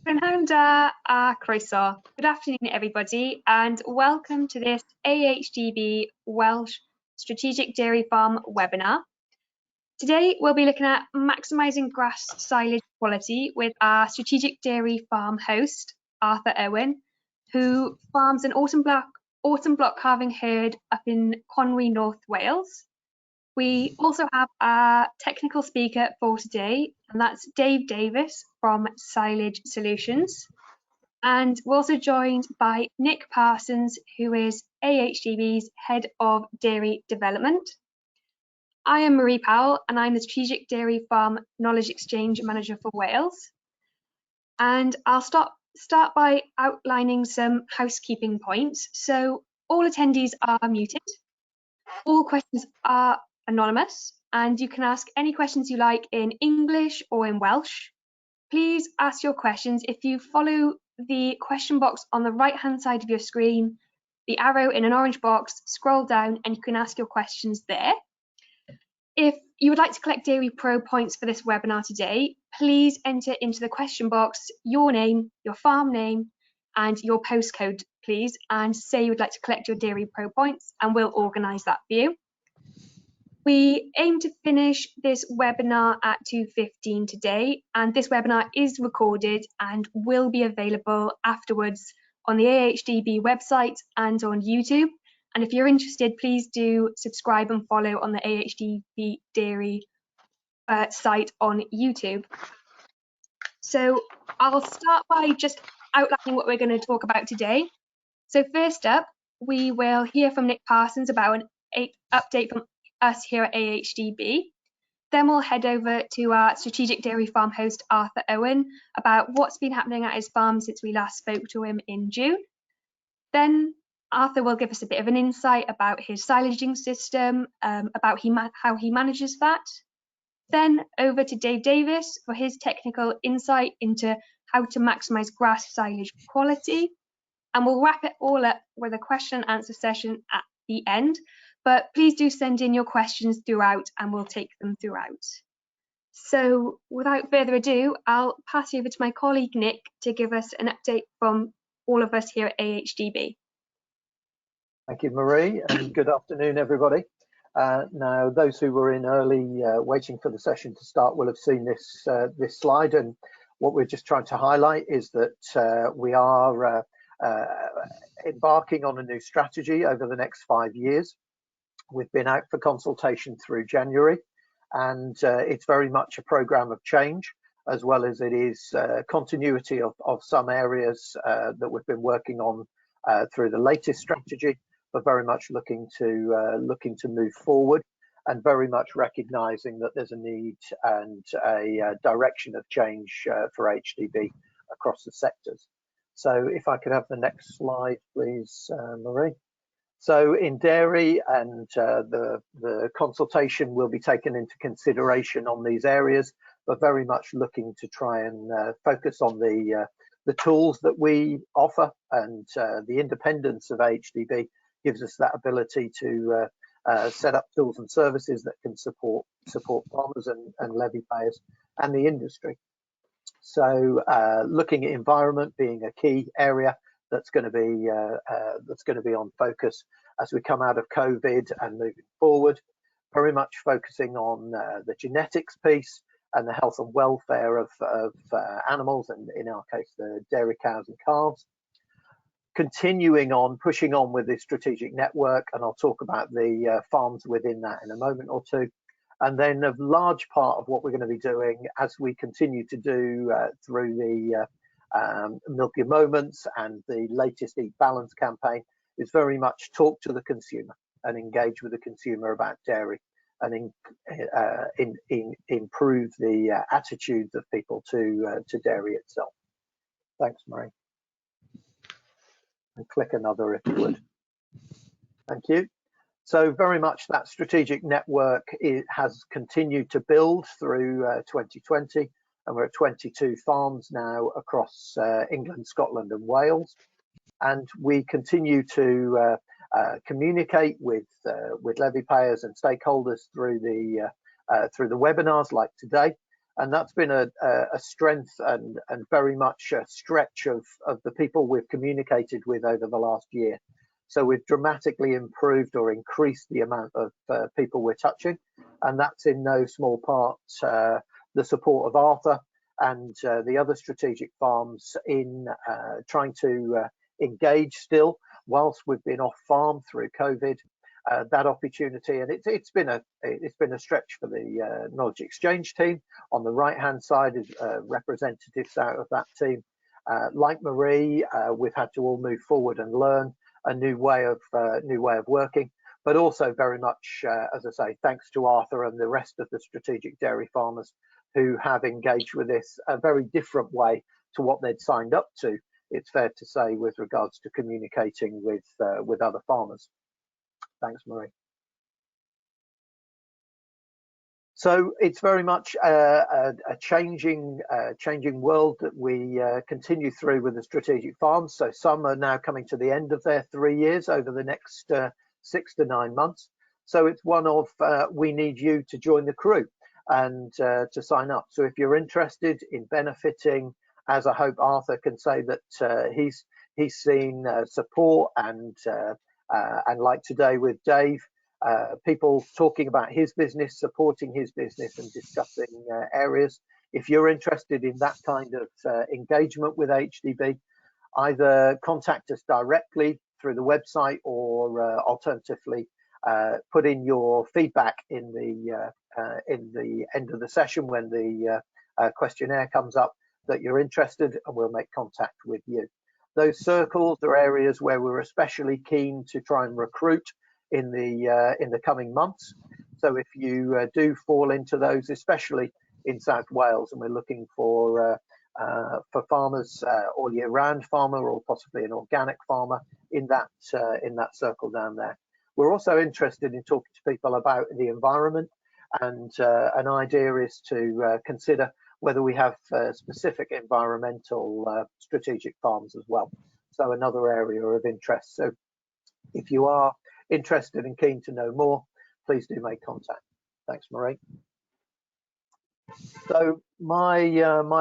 Prynhawn a croeso. Good afternoon, everybody, and welcome to this AHDB Welsh Strategic Dairy Farm webinar. Today, we'll be looking at maximising grass silage quality with our Strategic Dairy Farm host, Arthur Owen, who farms an autumn block calving herd up in Conwy, North Wales. We also have our technical speaker for today, and that's Dave Davies from Silage Solutions. And we're also joined by Nick Parsons, who is AHDB's Head of Dairy Development. I am Marie Powell, and I'm the Strategic Dairy Farm Knowledge Exchange Manager for Wales. And I'll start by outlining some housekeeping points. So all attendees are muted. All questions are anonymous, and you can ask any questions you like in English or in Welsh. Please ask your questions if you follow the question box on the right hand side of your screen, the arrow in an orange box, scroll down and you can ask your questions there. If you would like to collect Dairy Pro points for this webinar today, please enter into the question box your name, your farm name and your postcode, please, and say you would like to collect your Dairy Pro points and we'll organise that for you. We aim to finish this webinar at 2:15 today, and this webinar is recorded and will be available afterwards on the AHDB website and on YouTube. And if you're interested, please do subscribe and follow on the AHDB Dairy site on YouTube. So I'll start by just outlining what we're going to talk about today. So first up, we will hear from Nick Parsons about an update from us here at AHDB. Then we'll head over to our Strategic Dairy Farm host, Arthur Owen, about what's been happening at his farm since we last spoke to him in June. Then Arthur will give us a bit of an insight about his silaging system, about how he manages that. Then over to Dave Davies for his technical insight into how to maximise grass silage quality. And we'll wrap it all up with a question and answer session at the end. But please do send in your questions throughout and we'll take them throughout. So without further ado, I'll pass you over to my colleague Nick to give us an update from all of us here at AHDB. Thank you, Marie, and good afternoon, everybody. Now, those who were in early waiting for the session to start will have seen this, this slide, and what we're just trying to highlight is that we are embarking on a new strategy over the next 5 years. We've been out for consultation through January, and it's very much a programme of change, as well as it is continuity of some areas that we've been working on through the latest strategy, but very much looking to move forward and very much recognising that there's a need and a direction of change for HDB across the sectors. So if I could have the next slide, please, Marie. So in dairy, and the consultation will be taken into consideration on these areas, but very much looking to try and focus on the tools that we offer, and the independence of HDB gives us that ability to set up tools and services that can support farmers and levy payers and the industry. So looking at environment being a key area that's going to be on focus as we come out of COVID and moving forward, very much focusing on the genetics piece and the health and welfare of animals, and in our case the dairy cows and calves. Continuing on, pushing on with this strategic network, and I'll talk about the farms within that in a moment or two. And then a large part of what we're going to be doing, as we continue to do through the Milk Your Moments and the latest Eat Balance campaign, is very much talk to the consumer and engage with the consumer about dairy, and improve the attitudes of people to dairy itself. Thanks, Marie. And click another if you would. Thank you. So very much that strategic network has continued to build through 2020, and we're at 22 farms now across England, Scotland and Wales. And we continue to communicate with levy payers and stakeholders through the webinars like today, And that's been a strength and very much a stretch of the people we've communicated with over the last year. So we've dramatically improved or increased the amount of people we're touching, and that's in no small part the support of Arthur and the other strategic farms in trying to engage still whilst we've been off farm through COVID. That opportunity, and it's been a stretch for the knowledge exchange team. On the right hand side is representatives out of that team. Like Marie, we've had to all move forward and learn a new way of working, but also very much, as I say, thanks to Arthur and the rest of the strategic dairy farmers who have engaged with this a very different way to what they'd signed up to. It's fair to say with regards to communicating with other farmers. Thanks, Marie. So it's very much a changing world that we continue through with the strategic farms. So some are now coming to the end of their 3 years over the next 6 to 9 months. So it's one of we need you to join the crew and to sign up. So if you're interested in benefiting, as I hope Arthur can say that he's seen support and like today with Dave, people talking about his business, supporting his business and discussing areas. If you're interested in that kind of engagement with AHDB, either contact us directly through the website or alternatively put in your feedback in the end of the session when the questionnaire comes up that you're interested, and we'll make contact with you. Those circles are areas where we're especially keen to try and recruit in the coming months. So if you do fall into those, especially in South Wales, and we're looking for farmers, all year round farmer, or possibly an organic farmer in that circle down there. We're also interested in talking to people about the environment, and an idea is to consider whether we have specific environmental strategic farms as well. So another area of interest. So if you are interested and keen to know more, please do make contact. Thanks, Marie. So my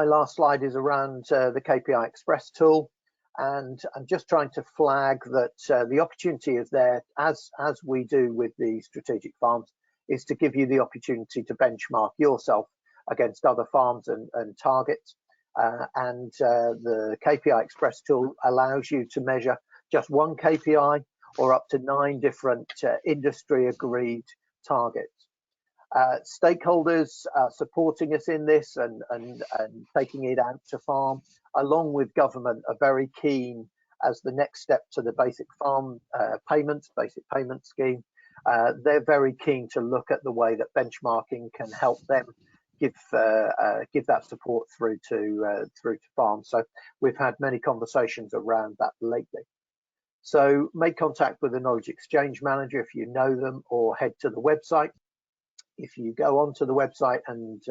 last slide is around the KPI Express tool, and I'm just trying to flag that the opportunity is there, as we do with the strategic farms, is to give you the opportunity to benchmark yourself against other farms and targets. The KPI Express tool allows you to measure just one KPI or up to 9 different industry agreed targets. Stakeholders are supporting us in this and taking it out to farm, along with government, are very keen as the next step to the basic farm basic payment scheme. They're very keen to look at the way that benchmarking can help them give that support through to farms. So we've had many conversations around that lately. So make contact with the Knowledge Exchange Manager if you know them, or head to the website. If you go onto the website and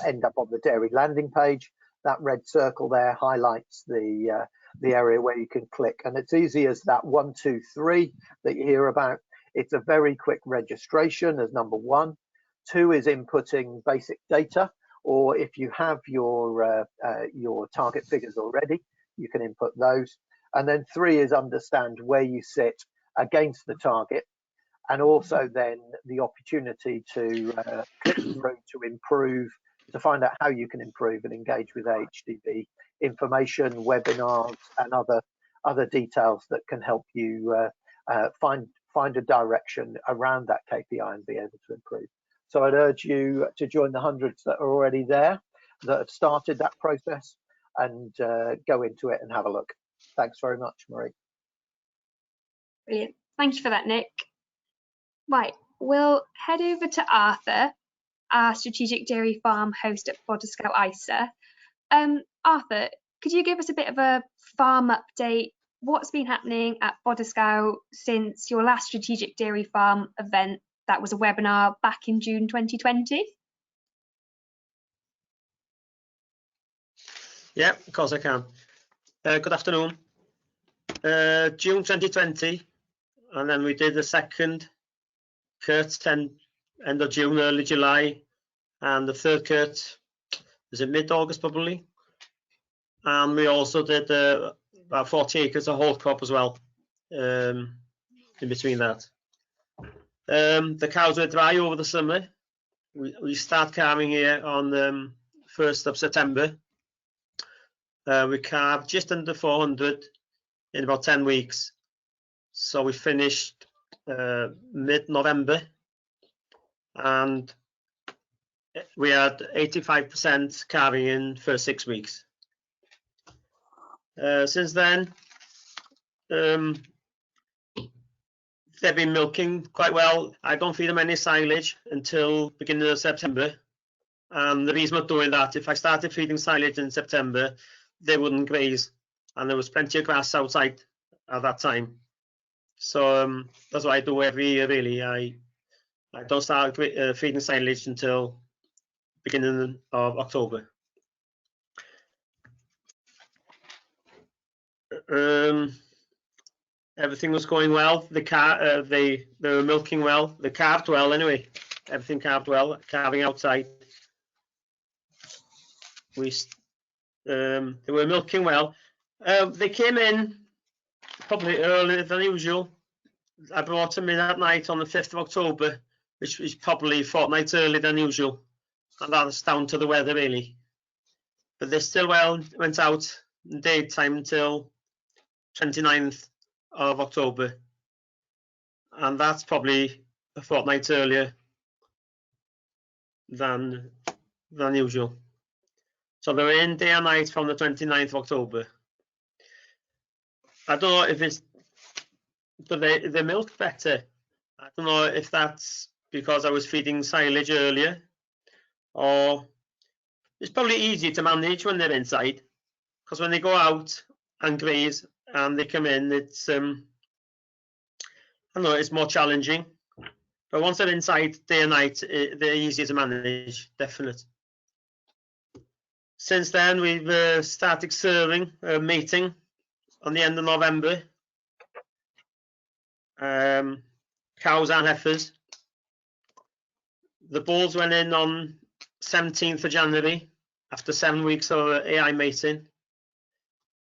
end up on the dairy landing page, that red circle there highlights the area where you can click, and it's easy as that 1, 2, 3 that you hear about. It's a very quick registration as number 1. 2 is inputting basic data, or if you have your target figures already, you can input those. And then 3 is understand where you sit against the target, and also then the opportunity to click through to improve, to find out how you can improve and engage with AHDB information, webinars, and other details that can help you find a direction around that KPI and be able to improve. So I'd urge you to join the hundreds that are already there, that have started that process, and go into it and have a look. Thanks very much, Marie. Brilliant. Thank you for that, Nick. Right, we'll head over to Arthur, our strategic dairy farm host at Bodysgaw Isa. Arthur, could you give us a bit of a farm update? What's been happening at Bodysgaw since your last strategic dairy farm event? That was a webinar back in June 2020. Yeah, of course I can. Good afternoon. June 2020, and then we did the second Kurt's 10 end of June, early July, and the third cut was in mid-August probably. And we also did about 40 acres of whole crop as well in between that. The cows were dry over the summer. We start calving here on 1st of September. We calved just under 400 in about 10 weeks. So we finished mid-November, and we had 85% calving in for 6 weeks. Since then, they've been milking quite well. I don't feed them any silage until beginning of September. And the reason I'm doing that, if I started feeding silage in September, they wouldn't graze, and there was plenty of grass outside at that time. So that's what I do every year, really. I don't start feeding silage until beginning of October. Everything was going well. They were milking well. They calved well anyway. Everything calved well. Calving outside. They were milking well. They came in probably earlier than usual. I brought them in at night on the 5th of October, which is probably a fortnight earlier than usual, and that's down to the weather really. But they still went out in daytime until 29th of October, and that's probably a fortnight earlier than usual. So they were in day and night from the 29th of October. I don't know if it's, but they milk better. I don't know if that's because I was feeding silage earlier, or it's probably easier to manage when they're inside, because when they go out and graze and they come in, it's I don't know, it's more challenging. But once they're inside day and night, they're easier to manage, definitely. Since then, we've started serving, mating on the end of November. Cows and heifers. The bulls went in on 17th of January after 7 weeks of AI mating.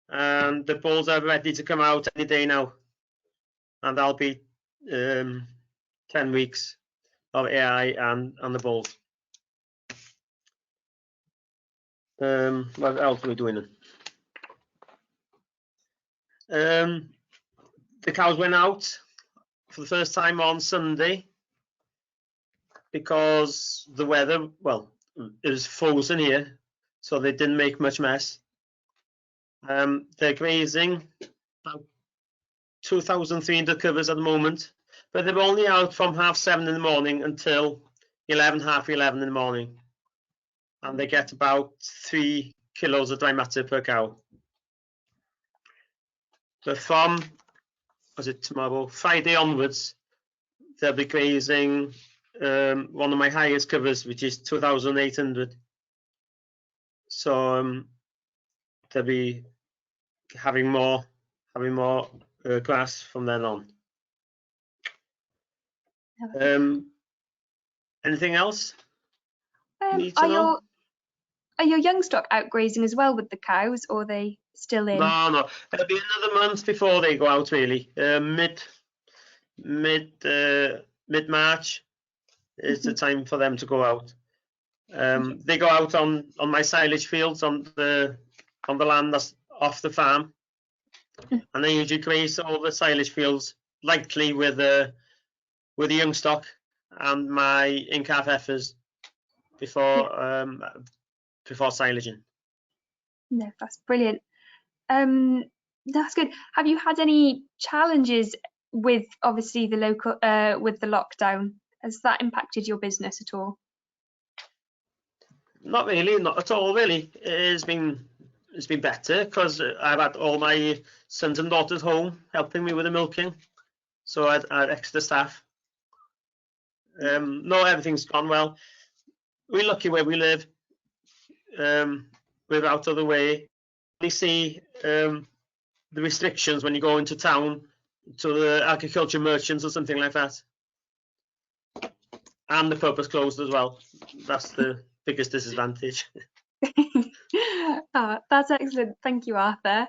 And the bulls are ready to come out any day now. And that'll be 10 weeks of AI and the bulls. What else are we doing? The cows went out for the first time on Sunday because the weather, well, it was frozen here, so they didn't make much mess. They're grazing about 2,300 covers at the moment, but they're only out from 7:30 in the morning until 11, half 11 in the morning. And they get about 3 kilos of dry matter per cow. But from, was it tomorrow, Friday onwards, they'll be grazing one of my highest covers, which is 2,800. So they'll be having more grass from then on. Anything else? Are your youngstock out grazing as well with the cows, or are they still in? No. It'll be another month before they go out really. Mid-March is the time for them to go out. They go out on my silage fields on the land that's off the farm, and they usually graze all the silage fields lightly with the youngstock and my in-calf heifers before silaging. No, that's brilliant. That's good. Have you had any challenges with obviously the with the lockdown? Has that impacted your business at all? Not really, not at all really. It's been better because I've had all my sons and daughters home helping me with the milking, so I had extra staff. No, everything's gone well. We're lucky where we live. We're out of the way. We see the restrictions when you go into town to the agriculture merchants or something like that. and the pub is closed as well. That's the biggest disadvantage. Oh, that's excellent. Thank you, Arthur.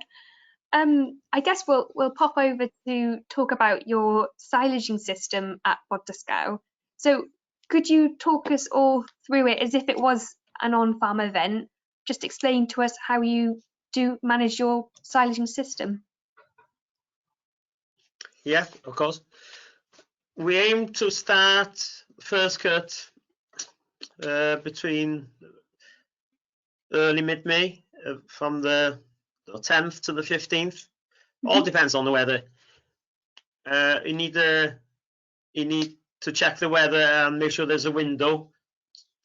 I guess we'll pop over to talk about your silaging system at Bodysgaw. So could you talk us all through it as if it was an on-farm event? Just explain to us how you do manage your silaging system. Yeah, of course. We aim to start first cut between early mid-May, from the 10th to the 15th. All depends on the weather. You need to check the weather and make sure there's a window,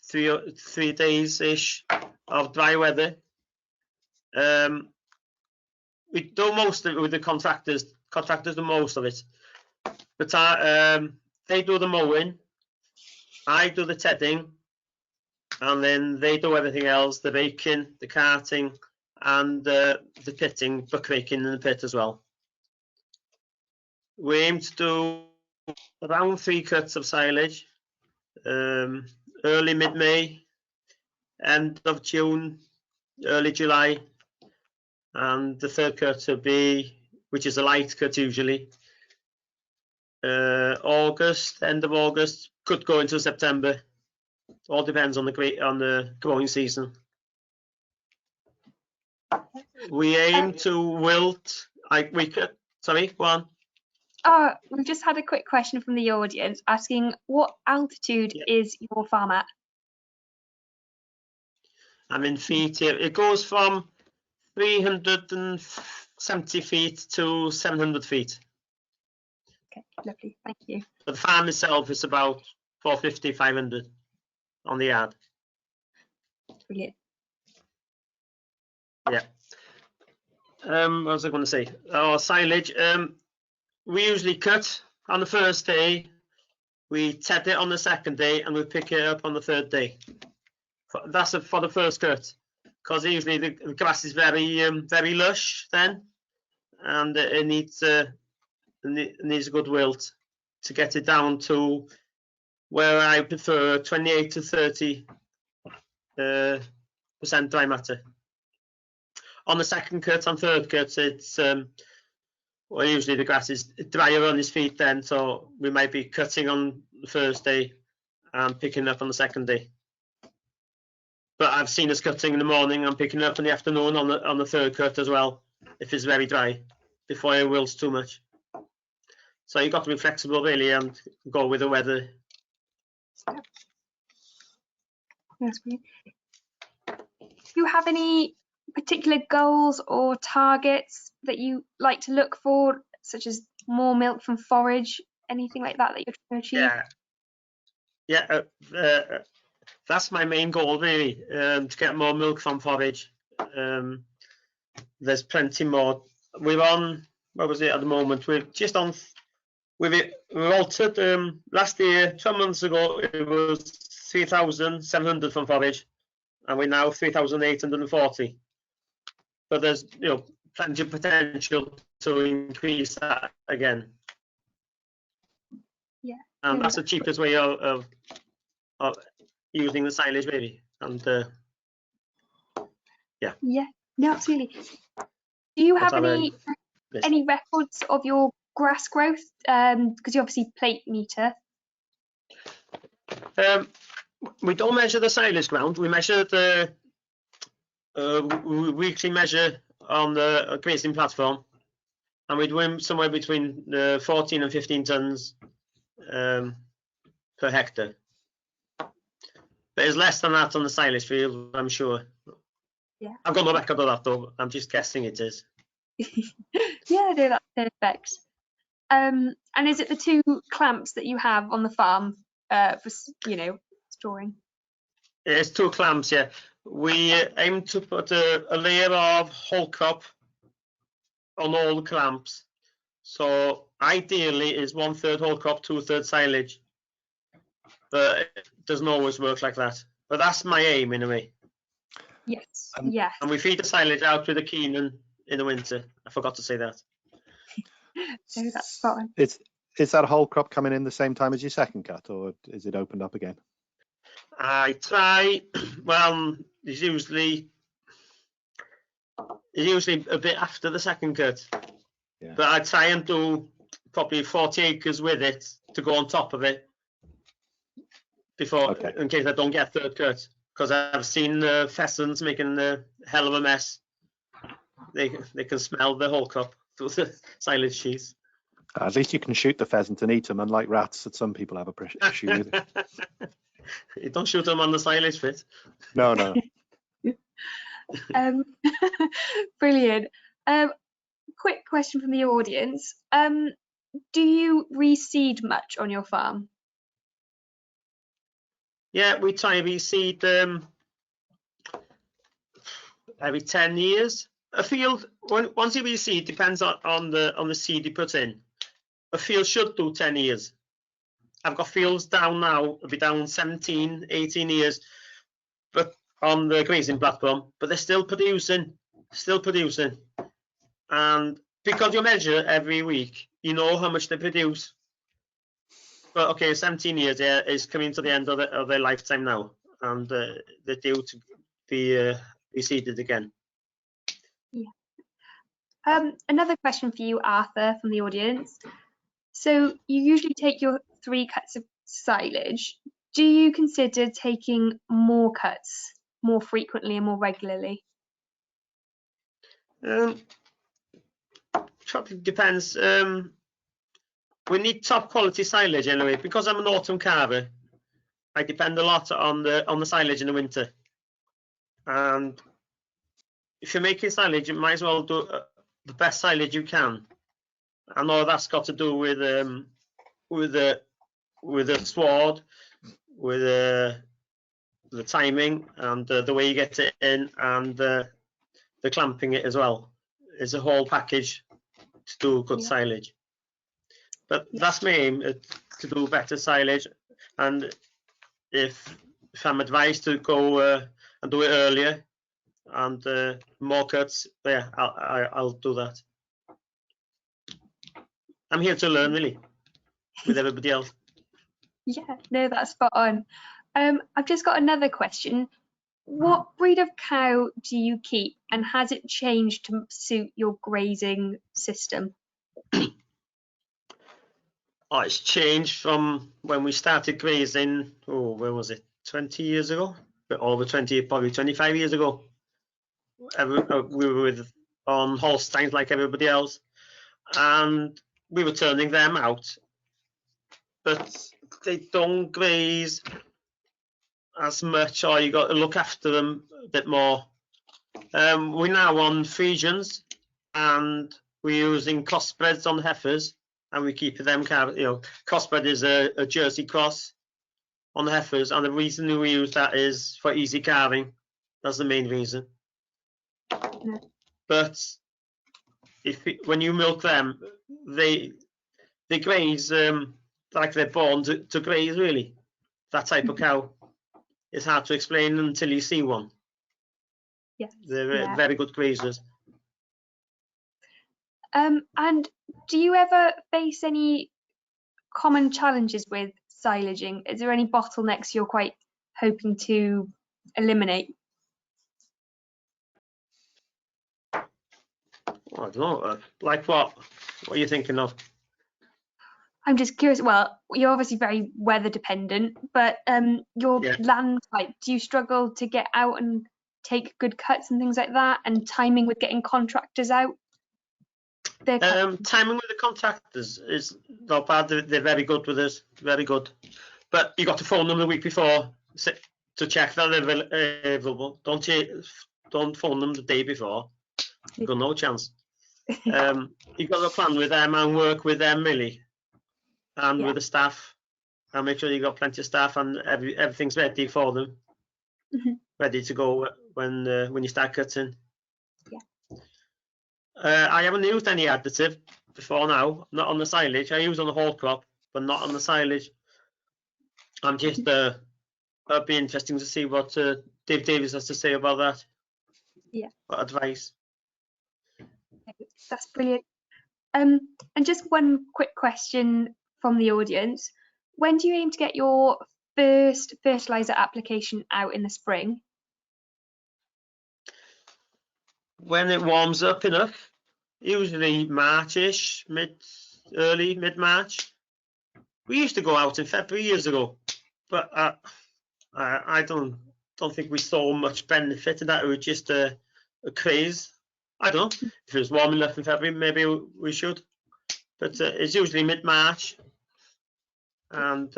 three days ish of dry weather. We do most of it with the contractors. Contractors do most of it, but they do the mowing, I do the tedding, and then they do everything else: the baking, the carting, and the pitting, buckraking in the pit as well. We aim to do around 3 cuts of silage, early mid-May, end of June, early July, and the third cut will be, which is a light cut usually, August, end of August, could go into September. All depends on the growing season. We aim to wilt. Sorry, go on. We've just had a quick question from the audience asking what altitude is your farm at? I'm in feet here. It goes from 370 feet to 700 feet. Okay, lovely, thank you. But the farm itself is about 450, 500 on the yard. Brilliant. Yeah. What was I going to say? Oh, silage. We usually cut on the first day, we ted it on the second day, and we pick it up on the third day. That's for the first cut, because usually the grass is very lush then, and it needs a good wilt to get it down to where I prefer 28 to 30% dry matter. On the second cut, on third cut, it's well, usually the grass is drier on his feet then, so we might be cutting on the first day and picking up on the second day. But I've seen us cutting in the morning and picking up in the afternoon on the third cut as well, if it's very dry, before it wilts too much. So you've got to be flexible really and go with the weather. That's brilliant. Do you have any particular goals or targets that you like to look for, such as more milk from forage, anything like that you're trying to achieve? That's my main goal really, to get more milk from forage. There's plenty more. We're on, what was it at the moment? We're just on, we altered last year, 12 months ago, it was 3,700 from forage, and we're now 3,840. But there's plenty of potential to increase that again. Yeah. And that's the cheapest way of using the silage really. And yeah. Yeah, no, absolutely. Do you have any records of your grass growth? Because you obviously plate meter. We don't measure the silage ground. We measure the weekly measure on the grazing platform, and we do somewhere between 14 and 15 tons per hectare. But it's less than that on the silage field, I'm sure. Yeah. I've got no record of that though. I'm just guessing it is. Yeah, no, that's perfect. And is it the 2 clamps that you have on the farm for storing? It's 2 clamps, yeah. We aim to put a layer of whole crop on all the clamps. So ideally is 1/3 whole crop, 2/3 silage. But it doesn't always work like that. But that's my aim in a way. Yes, yes. And we feed the silage out with a Keenan in the winter. I forgot to say that. So that's spot on. is that whole crop coming in the same time as your second cut, or is it opened up again? I try. Well, it's usually a bit after the second cut, Yeah. but I try and do probably 40 acres with it to go on top of it before, Okay. in case I don't get third cut. Because I've seen pheasants making a hell of a mess. They can smell the whole crop through the silage sheath. At least you can shoot the pheasant and eat them, unlike rats that some people have a issue with. You don't shoot them on the silage bit. No, no. Brilliant. Quick question from the audience. Do you reseed much on your farm? Yeah, we try and reseed every 10 years. A field, once you reseed, depends on the seed you put in. A field should do 10 years. I've got fields down now, it'll be down 17, 18 years, but on the grazing platform, but they're still producing. And because you measure every week, you know how much they produce. But okay, 17 years, yeah, is coming to the end of their lifetime now, and they're due to be reseeded again. Yeah. Another question for you, Arthur, from the audience. So you usually take your 3 cuts of silage. Do you consider taking more cuts more frequently and more regularly? Probably depends. We need top quality silage anyway. Because I'm an autumn carver, I depend a lot on the silage in the winter. And if you're making silage, you might as well do the best silage you can. I know that's got to do with the sward, with the timing, and the way you get it in, and the clamping it as well. It's a whole package to do good silage. But that's my aim, to do better silage. And if I'm advised to go and do it earlier and more cuts, yeah, I'll do that. I'm here to learn, really, with everybody else. Yeah, no, that's spot on. I've just got another question. What breed of cow do you keep, and has it changed to suit your grazing system? Oh, it's changed from when we started grazing, when was it, 20 years ago? But over 20, probably 25 years ago. We were on Holsteins like everybody else, and we were turning them out. But they don't graze as much, or you got to look after them a bit more. We're now on Friesians, and we're using crossbreds on heifers, and we keep them, crossbred is a Jersey cross on the heifers, and the reason we use that is for easy calving. That's the main reason. Yeah. But when you milk them, they graze like they're born to graze, really. That type of cow. It's hard to explain until you see one. Yeah. They're very good grazers. And do you ever face any common challenges with silaging? Is there any bottlenecks you're quite hoping to eliminate? I don't know. Like what? What are you thinking of? I'm just curious. Well, you're obviously very weather dependent, but your land type, do you struggle to get out and take good cuts and things like that, and timing with getting contractors out? Timing with the contractors is not bad. They're very good with us, very good. But you got to phone them the week before to check that they're available. Don't phone them the day before. You've got no chance. You've got to plan with them and work with them, really, and with the staff, and make sure you've got plenty of staff and everything's ready for them, ready to go when you start cutting. I haven't used any additive before now, not on the silage. I use on the whole crop, but not on the silage. I'm just, it'd be interesting to see what Dave Davies has to say about that. Yeah. What advice? That's brilliant. And just one quick question from the audience. When do you aim to get your first fertiliser application out in the spring? When it warms up enough, usually March-ish, early mid-March. We used to go out in February years ago, but I don't think we saw much benefit in that. It was just a craze. I don't know if it was warm enough in February, maybe we should, but it's usually mid-March, and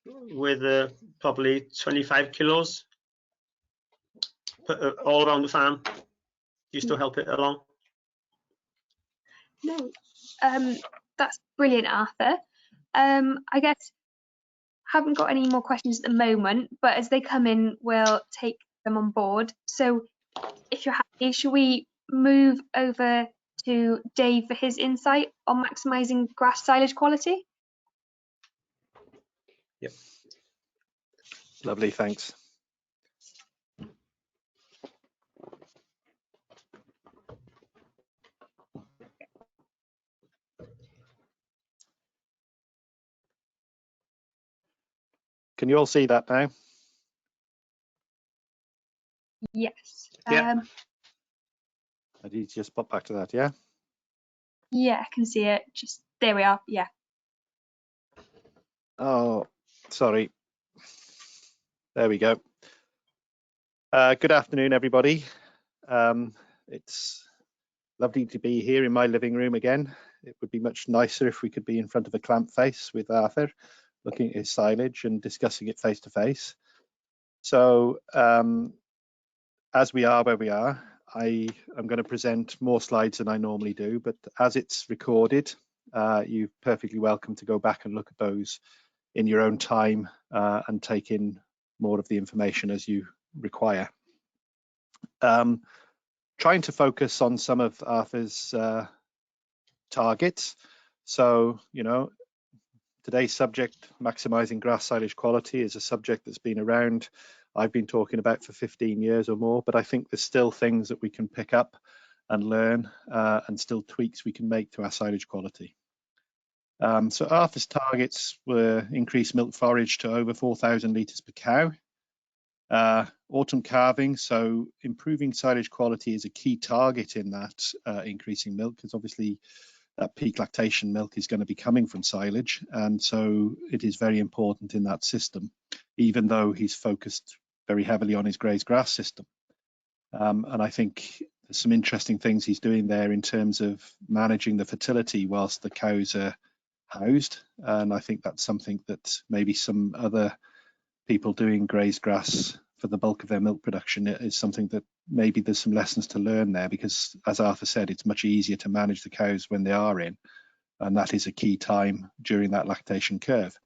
with probably 25 kilos all around the farm, just to help it along. No, that's brilliant, Arthur. I guess haven't got any more questions at the moment, but as they come in, we'll take them on board. So if you're happy, shall we move over to Dave for his insight on maximising grass silage quality? Yep. Lovely, thanks. Can you all see that now? Yes. Yeah. I need to just pop back to that, yeah? Yeah, I can see it. Just there we are. Yeah. Oh, sorry. There we go. Good afternoon, everybody. It's lovely to be here in my living room again. It would be much nicer if we could be in front of a clamp face with Arthur, looking at his silage and discussing it face to face. So as we are where we are, I am going to present more slides than I normally do, but as it's recorded, you're perfectly welcome to go back and look at those in your own time and take in more of the information as you require. Trying to focus on some of Arthur's targets. So, today's subject, maximising grass silage quality, is a subject that's been around. I've been talking about for 15 years or more, but I think there's still things that we can pick up and learn and still tweaks we can make to our silage quality. So Arthur's targets were increased milk forage to over 4,000 litres per cow. Autumn calving, so improving silage quality is a key target in that increasing milk, because obviously that peak lactation milk is going to be coming from silage, and so it is very important in that system, even though he's focused very heavily on his grazed grass system. And I think there's some interesting things he's doing there in terms of managing the fertility whilst the cows are housed, and I think that's something that maybe some other people doing grazed grass for the bulk of their milk production is something that maybe there's some lessons to learn there, because as Arthur said, it's much easier to manage the cows when they are in, and that is a key time during that lactation curve.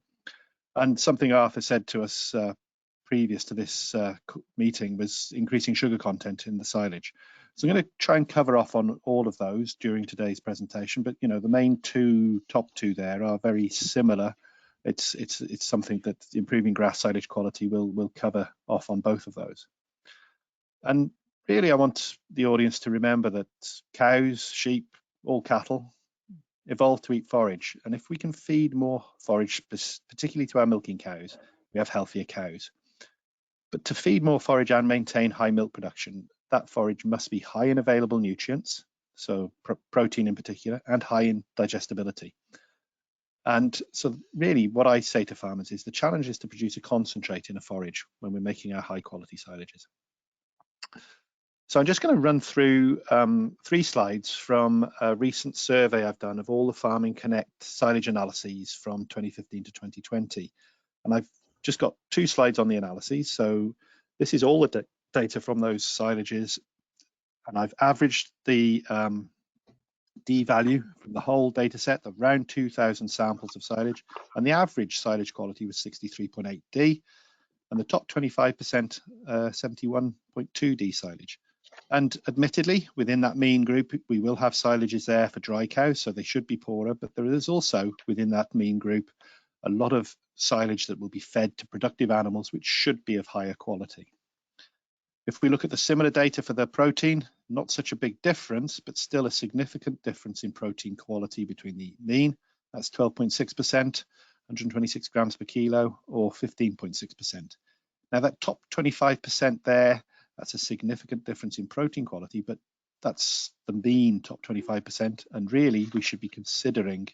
And something Arthur said to us previous to this meeting was increasing sugar content in the silage. So I'm going to try and cover off on all of those during today's presentation, but the main top two there are very similar. It's something that improving grass silage quality will cover off on both of those. And really, I want the audience to remember that cows, sheep, all cattle evolved to eat forage, and if we can feed more forage, particularly to our milking cows, we have healthier cows. But to feed more forage and maintain high milk production, that forage must be high in available nutrients, so protein in particular, and high in digestibility. And so really what I say to farmers is the challenge is to produce a concentrate in a forage when we're making our high quality silages. So I'm just going to run through 3 slides from a recent survey I've done of all the Farming Connect silage analyses from 2015 to 2020. And I've just got 2 slides on the analyses. So this is all the data from those silages, and I've averaged the D value from the whole data set of around 2,000 samples of silage, and the average silage quality was 63.8 D, and the top 25% 71.2 D silage. And admittedly, within that mean group, we will have silages there for dry cows, so they should be poorer, but there is also within that mean group a lot of silage that will be fed to productive animals, which should be of higher quality. If we look at the similar data for the protein, not such a big difference, but still a significant difference in protein quality between the mean That's 12.6%, 126 grams per kilo, or 15.6%. Now that top 25% there, that's a significant difference in protein quality, but that's the mean top 25%, and really we should be considering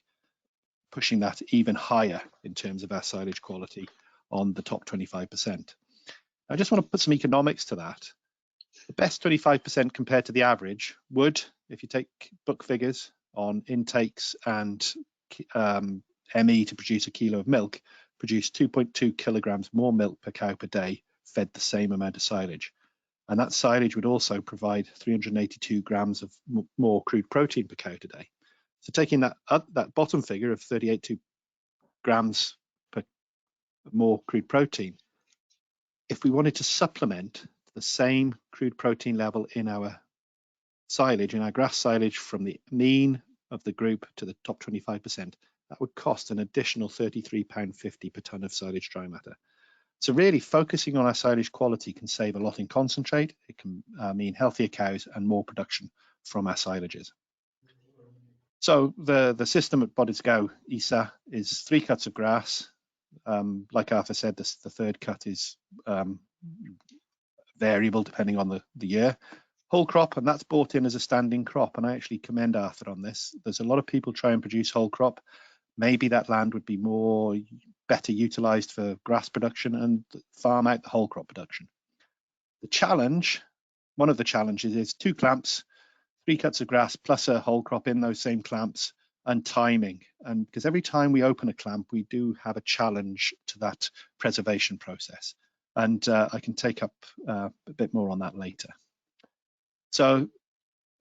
pushing that even higher in terms of our silage quality on the top 25%. I just want to put some economics to that. The best 25% compared to the average would, if you take book figures on intakes and ME to produce a kilo of milk, produce 2.2 kilograms more milk per cow per day, fed the same amount of silage. And that silage would also provide 382 grams of more crude protein per cow today. So taking that bottom figure of 38 grams per more crude protein, if we wanted to supplement the same crude protein level in our silage, in our grass silage, from the mean of the group to the top 25%, that would cost an additional £33.50 per tonne of silage dry matter. So really focusing on our silage quality can save a lot in concentrate. It can mean healthier cows and more production from our silages. So the system at Bodysgaw Isa is 3 cuts of grass. Like Arthur said, the third cut is variable depending on the year. Whole crop, and that's bought in as a standing crop, and I actually commend Arthur on this. There's a lot of people try and produce whole crop. Maybe that land would be better utilised for grass production and farm out the whole crop production. The challenge, one of the challenges, is 2 clamps, 3 cuts of grass plus a whole crop in those same clamps, and timing. And because every time we open a clamp, we do have a challenge to that preservation process. And I can take up a bit more on that later. So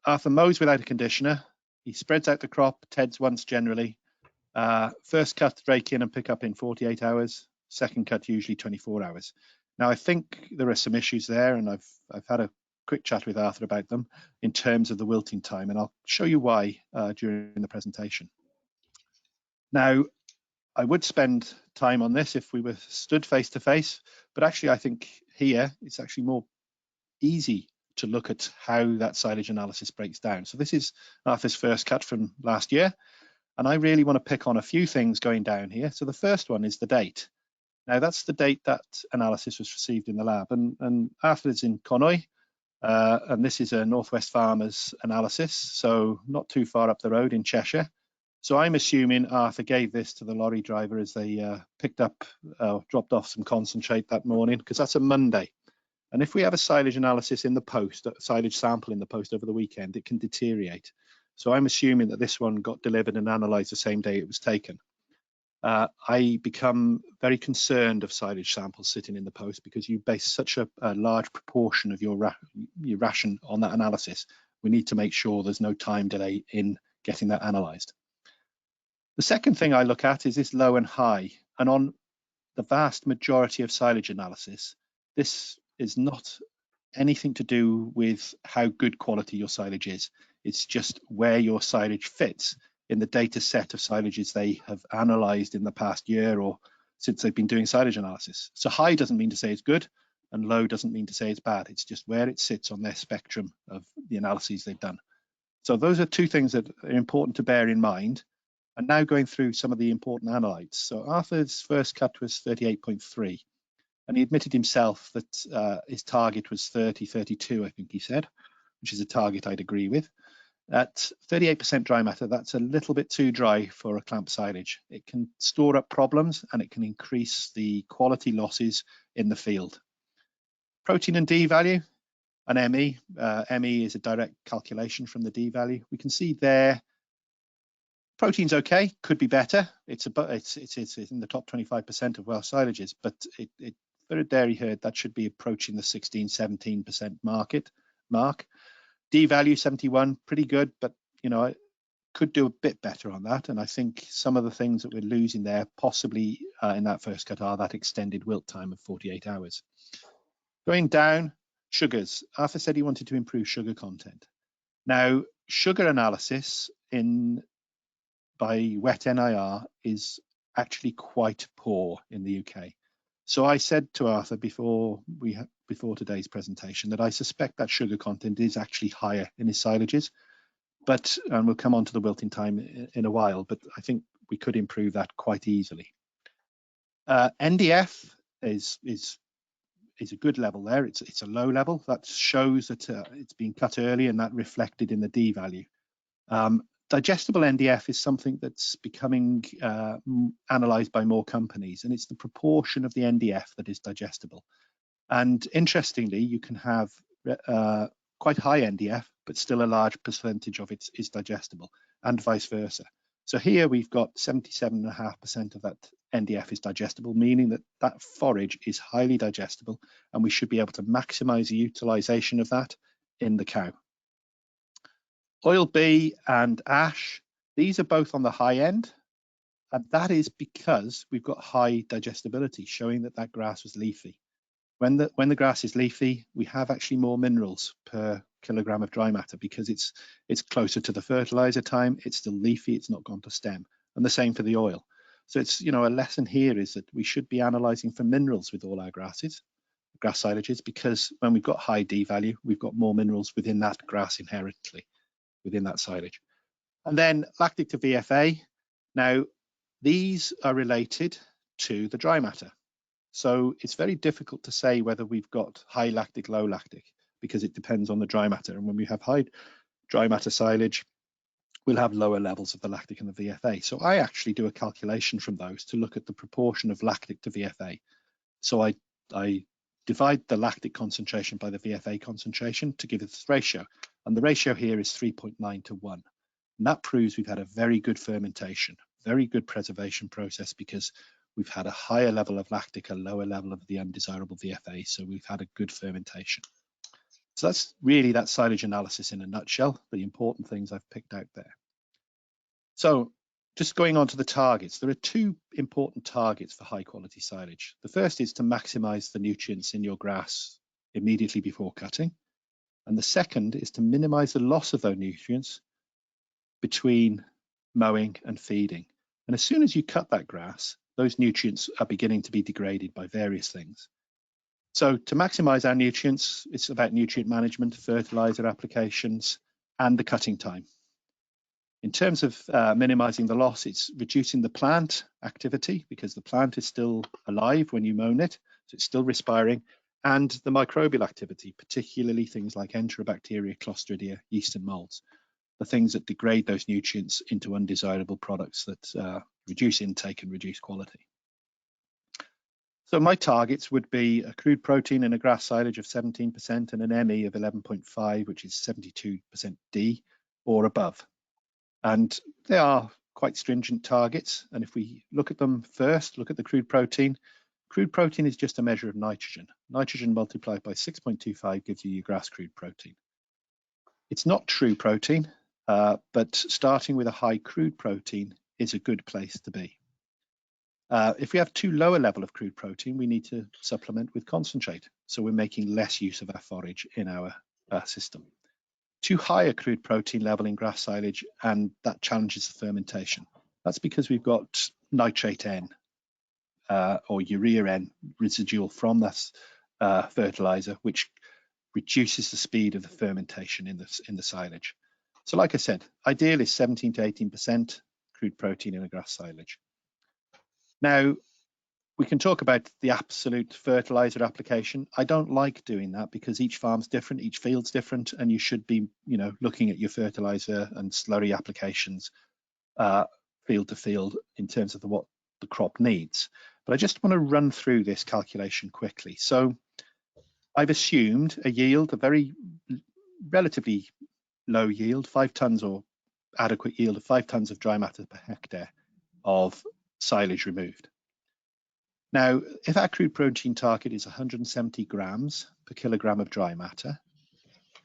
Arthur mows without a conditioner. He spreads out the crop, TEDs once generally. First cut, rake in and pick up in 48 hours. Second cut, usually 24 hours. Now, I think there are some issues there, and I've had a quick chat with Arthur about them in terms of the wilting time, and I'll show you why during the presentation. Now, I would spend time on this if we were stood face to face, but actually I think here it's actually more easy to look at how that silage analysis breaks down. So this is Arthur's first cut from last year, and I really want to pick on a few things going down here. So the first one is the date. Now that's the date that analysis was received in the lab, and Arthur is in Conwy, and this is a Northwest Farmers analysis, so not too far up the road in Cheshire. So I'm assuming Arthur gave this to the lorry driver as they picked up, dropped off some concentrate that morning, because that's a Monday. And if we have a silage analysis in the post, a silage sample in the post over the weekend, it can deteriorate. So I'm assuming that this one got delivered and analysed the same day it was taken. I become very concerned of silage samples sitting in the post, because you base such a large proportion of your ration on that analysis. We need to make sure there's no time delay in getting that analysed. The second thing I look at is this low and high. And on the vast majority of silage analysis, this is not anything to do with how good quality your silage is. It's just where your silage fits in the data set of silages they have analysed in the past year or since they've been doing silage analysis. So high doesn't mean to say it's good, and low doesn't mean to say it's bad. It's just where it sits on their spectrum of the analyses they've done. So those are 2 things that are important to bear in mind. And now going through some of the important analytes. So Arthur's first cut was 38.3. And he admitted himself that his target was 32, I think he said, which is a target I'd agree with. At 38% dry matter, that's a little bit too dry for a clamp silage. It can store up problems and it can increase the quality losses in the field. Protein and D value, an ME. ME is a direct calculation from the D value. We can see there, protein's okay, could be better. It's in the top 25% of Welsh silages, but for a dairy herd, that should be approaching the 16-17% mark. D value 71, pretty good, but it could do a bit better on that. And I think some of the things that we're losing there, possibly in that first cut, are that extended wilt time of 48 hours. Going down, sugars. Arthur said he wanted to improve sugar content. Now, sugar analysis by wet NIR is actually quite poor in the UK. So I said to Arthur before today's presentation that I suspect that sugar content is actually higher in his silages, and we'll come on to the wilting time in a while, but I think we could improve that quite easily. NDF is a good level there. It's a low level. That shows that it's been cut early, and that reflected in the D value. Digestible NDF is something that's becoming analysed by more companies, and it's the proportion of the NDF that is digestible. And interestingly, you can have quite high NDF, but still a large percentage of it is digestible, and vice versa. So here we've got 77.5% of that NDF is digestible, meaning that that forage is highly digestible, and we should be able to maximise the utilisation of that in the cow. Oil B and ash, these are both on the high end, and that is because we've got high digestibility, showing that that grass was leafy. When the grass is leafy, we have actually more minerals per kilogram of dry matter because it's closer to the fertiliser time, it's still leafy, it's not gone to stem, and the same for the oil. So it's, you know, a lesson here is that we should be analysing for minerals with all our grass silages, because when we've got high D value, we've got more minerals within that grass inherently, within that silage. And then lactic to VFA. Now, these are related to the dry matter. So it's very difficult to say whether we've got high lactic, low lactic, because it depends on the dry matter. And when we have high dry matter silage, we'll have lower levels of the lactic and the VFA. So I actually do a calculation from those to look at the proportion of lactic to VFA. So I divide the lactic concentration by the VFA concentration to give it this ratio. And the ratio here is 3.9 to 1. And that proves we've had a very good fermentation, very good preservation process, because we've had a higher level of lactic, a lower level of the undesirable VFA. So we've had a good fermentation. So that's really that silage analysis in a nutshell, the important things I've picked out there. So just going on to the targets, there are two important targets for high quality silage. The first is to maximize the nutrients in your grass immediately before cutting. And the second is to minimize the loss of those nutrients between mowing and feeding. And as soon as you cut that grass, those nutrients are beginning to be degraded by various things. So to maximize our nutrients, it's about nutrient management, fertilizer applications, and the cutting time. In terms of minimizing the loss, it's reducing the plant activity, because the plant is still alive when you mown it, so it's still respiring, and the microbial activity, particularly things like enterobacteria, clostridia, yeast and molds, the things that degrade those nutrients into undesirable products that reduce intake and reduce quality. So my targets would be a crude protein in a grass silage of 17% and an ME of 11.5, which is 72% D or above. And they are quite stringent targets. And if we look at them first, look at the crude protein is just a measure of nitrogen. Nitrogen multiplied by 6.25 gives you your grass crude protein. It's not true protein, but starting with a high crude protein is a good place to be. If we have too low a level of crude protein, we need to supplement with concentrate. So we're making less use of our forage in our system. Too high a crude protein level in grass silage, and that challenges the fermentation. That's because we've got nitrate N or urea N residual from that fertilizer, which reduces the speed of the fermentation in the silage. So like I said, ideal is 17 to 18% crude protein in a grass silage. Now, we can talk about the absolute fertilizer application. I don't like doing that because each farm's different, each field's different, and you should be, you know, looking at your fertilizer and slurry applications field to field in terms of what the crop needs. But I just want to run through this calculation quickly. So I've assumed a yield, a very relatively low yield, 5 tons or adequate yield of 5 tons of dry matter per hectare of silage removed. Now, if our crude protein target is 170 grams per kilogram of dry matter,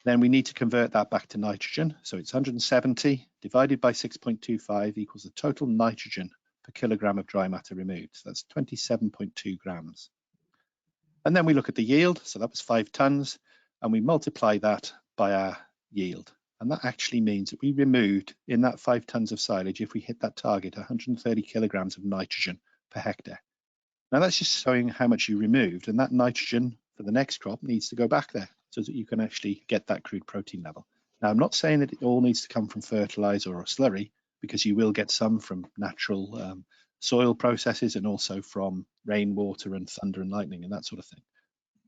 then we need to convert that back to nitrogen. So it's 170 divided by 6.25 equals the total nitrogen per kilogram of dry matter removed. So that's 27.2 grams. And then we look at the yield. So that was 5 tons, and we multiply that by our yield. And that actually means that we removed in that 5 tons of silage, if we hit that target, 130 kilograms of nitrogen per hectare. Now that's just showing how much you removed, and that nitrogen for the next crop needs to go back there so that you can actually get that crude protein level. Now I'm not saying that it all needs to come from fertilizer or slurry, because you will get some from natural soil processes and also from rainwater and thunder and lightning and that sort of thing.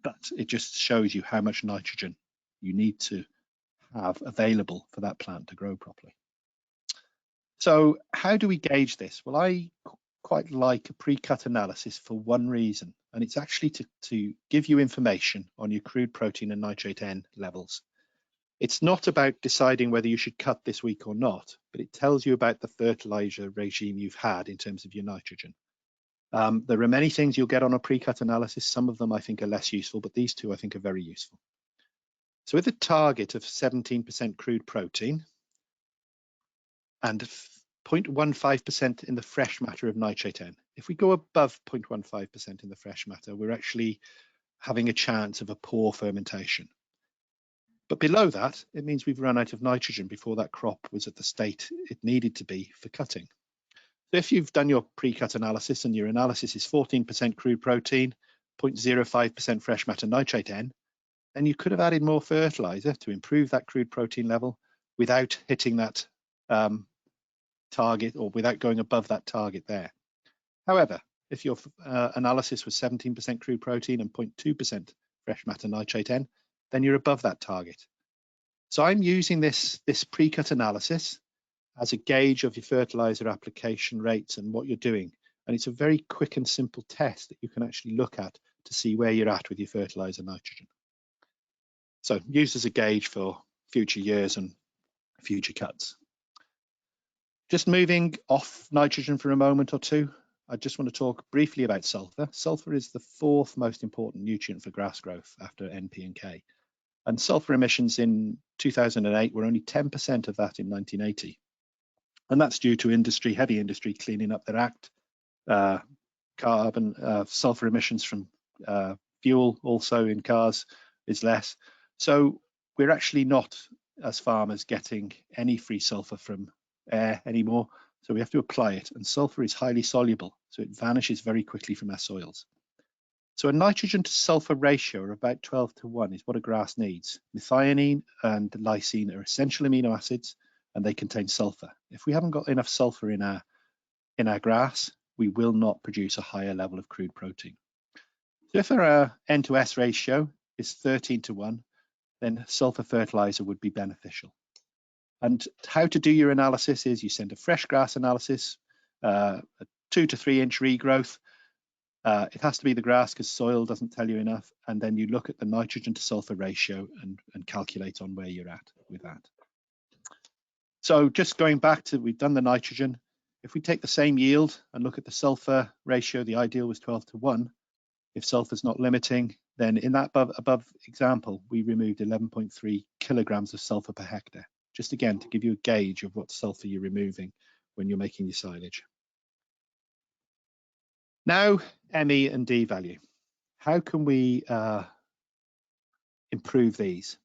But it just shows you how much nitrogen you need to have available for that plant to grow properly. So how do we gauge this? Well, I quite like a pre-cut analysis for one reason, and it's actually to give you information on your crude protein and nitrate N levels. It's not about deciding whether you should cut this week or not, but it tells you about the fertilizer regime you've had in terms of your nitrogen. There are many things you'll get on a pre-cut analysis. Some of them I think are less useful, but these two I think are very useful. So with a target of 17% crude protein and 0.15% in the fresh matter of nitrate N, if we go above 0.15% in the fresh matter, we're actually having a chance of a poor fermentation. But below that, it means we've run out of nitrogen before that crop was at the state it needed to be for cutting. So if you've done your pre-cut analysis and your analysis is 14% crude protein, 0.05% fresh matter nitrate N, then you could have added more fertilizer to improve that crude protein level without hitting that target or without going above that target there. However, if your analysis was 17% crude protein and 0.2% fresh matter nitrate N, then you're above that target. So I'm using this pre-cut analysis as a gauge of your fertilizer application rates and what you're doing. And it's a very quick and simple test that you can actually look at to see where you're at with your fertilizer nitrogen. So used as a gauge for future years and future cuts. Just moving off nitrogen for a moment or two, I just want to talk briefly about sulfur. Sulfur is the fourth most important nutrient for grass growth after NP and K. And sulfur emissions in 2008 were only 10% of that in 1980. And that's due to industry, heavy industry, cleaning up their act. Sulfur emissions from fuel also in cars is less. So we're actually not, as farmers, getting any free sulfur from air anymore. So we have to apply it. And sulfur is highly soluble, so it vanishes very quickly from our soils. So a nitrogen to sulfur ratio of about 12:1 is what a grass needs. Methionine and lysine are essential amino acids, and they contain sulfur. If we haven't got enough sulfur in our grass, we will not produce a higher level of crude protein. So if our N to S ratio is 13:1, then sulfur fertilizer would be beneficial. And how to do your analysis is you send a fresh grass analysis, a 2 to 3 inch regrowth. It has to be the grass because soil doesn't tell you enough. And then you look at the nitrogen to sulfur ratio and calculate on where you're at with that. So just going back to, we've done the nitrogen. If we take the same yield and look at the sulfur ratio, the ideal was 12:1. If sulfur is not limiting, then in that above example, we removed 11.3 kilograms of sulfur per hectare. Just again, to give you a gauge of what sulfur you're removing when you're making your silage. Now, ME and D value. How can we improve these?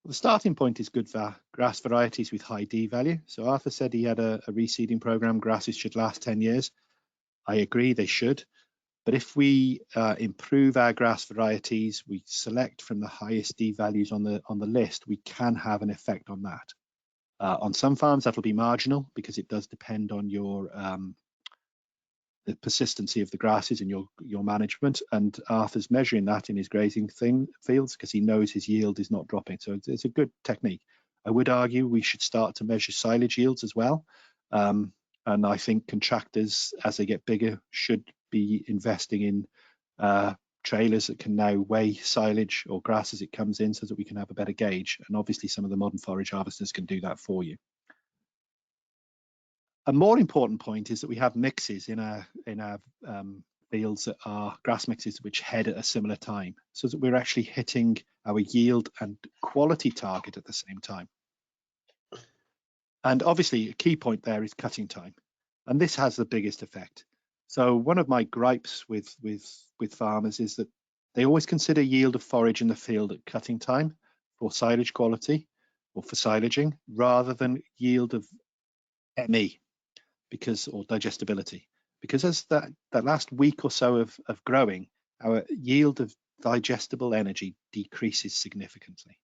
Well, the starting point is good for grass varieties with high D value. So Arthur said he had a reseeding program. Grasses should last 10 years. I agree, they should. But if we improve our grass varieties, we select from the highest D values on the list, we can have an effect on that. On some farms, that'll be marginal because it does depend on your the persistency of the grasses and your management. And Arthur's measuring that in his grazing fields because he knows his yield is not dropping. So it's a good technique. I would argue we should start to measure silage yields as well. And I think contractors, as they get bigger, should be investing in trailers that can now weigh silage or grass as it comes in so that we can have a better gauge. And obviously some of the modern forage harvesters can do that for you. A more important point is that we have mixes in our fields that are grass mixes which head at a similar time, so that we're actually hitting our yield and quality target at the same time. And obviously a key point there is cutting time, and this has the biggest effect. So one of my gripes with farmers is that they always consider yield of forage in the field at cutting time for silage quality or for silaging rather than yield of ME or digestibility, because as that last week or so of growing, our yield of digestible energy decreases significantly.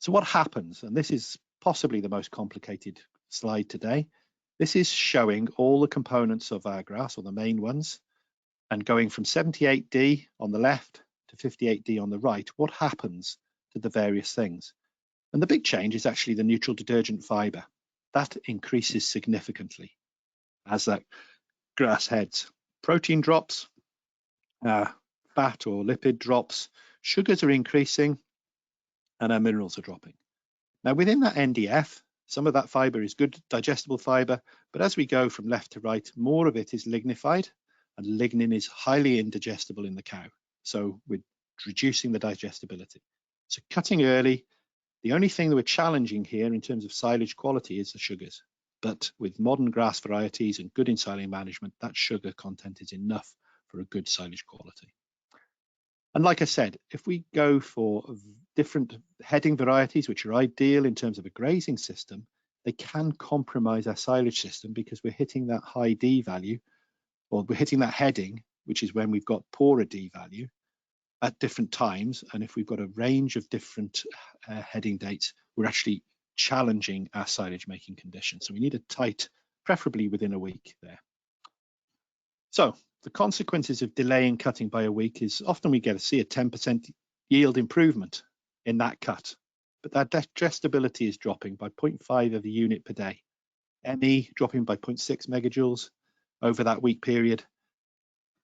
So what happens, and this is possibly the most complicated slide today. This is showing all the components of our grass, or the main ones, and going from 78D on the left to 58D on the right, what happens to the various things. And the big change is actually the neutral detergent fibre. That increases significantly as that grass heads. Protein drops, fat or lipid drops, sugars are increasing, and our minerals are dropping. Now within that NDF, some of that fibre is good digestible fibre, but as we go from left to right, more of it is lignified, and lignin is highly indigestible in the cow. So we're reducing the digestibility. So cutting early, the only thing that we're challenging here in terms of silage quality is the sugars. But with modern grass varieties and good ensiling management, that sugar content is enough for a good silage quality. And like I said, if we go for different heading varieties, which are ideal in terms of a grazing system, they can compromise our silage system because we're hitting that high D value, or we're hitting that heading, which is when we've got poorer D value at different times. And if we've got a range of different heading dates, we're actually challenging our silage making conditions. So we need a tight, preferably within a week there. So the consequences of delaying cutting by a week is often we see a 10% yield improvement in that cut, but that digestibility is dropping by 0.5 of a unit per day. ME dropping by 0.6 megajoules over that week period.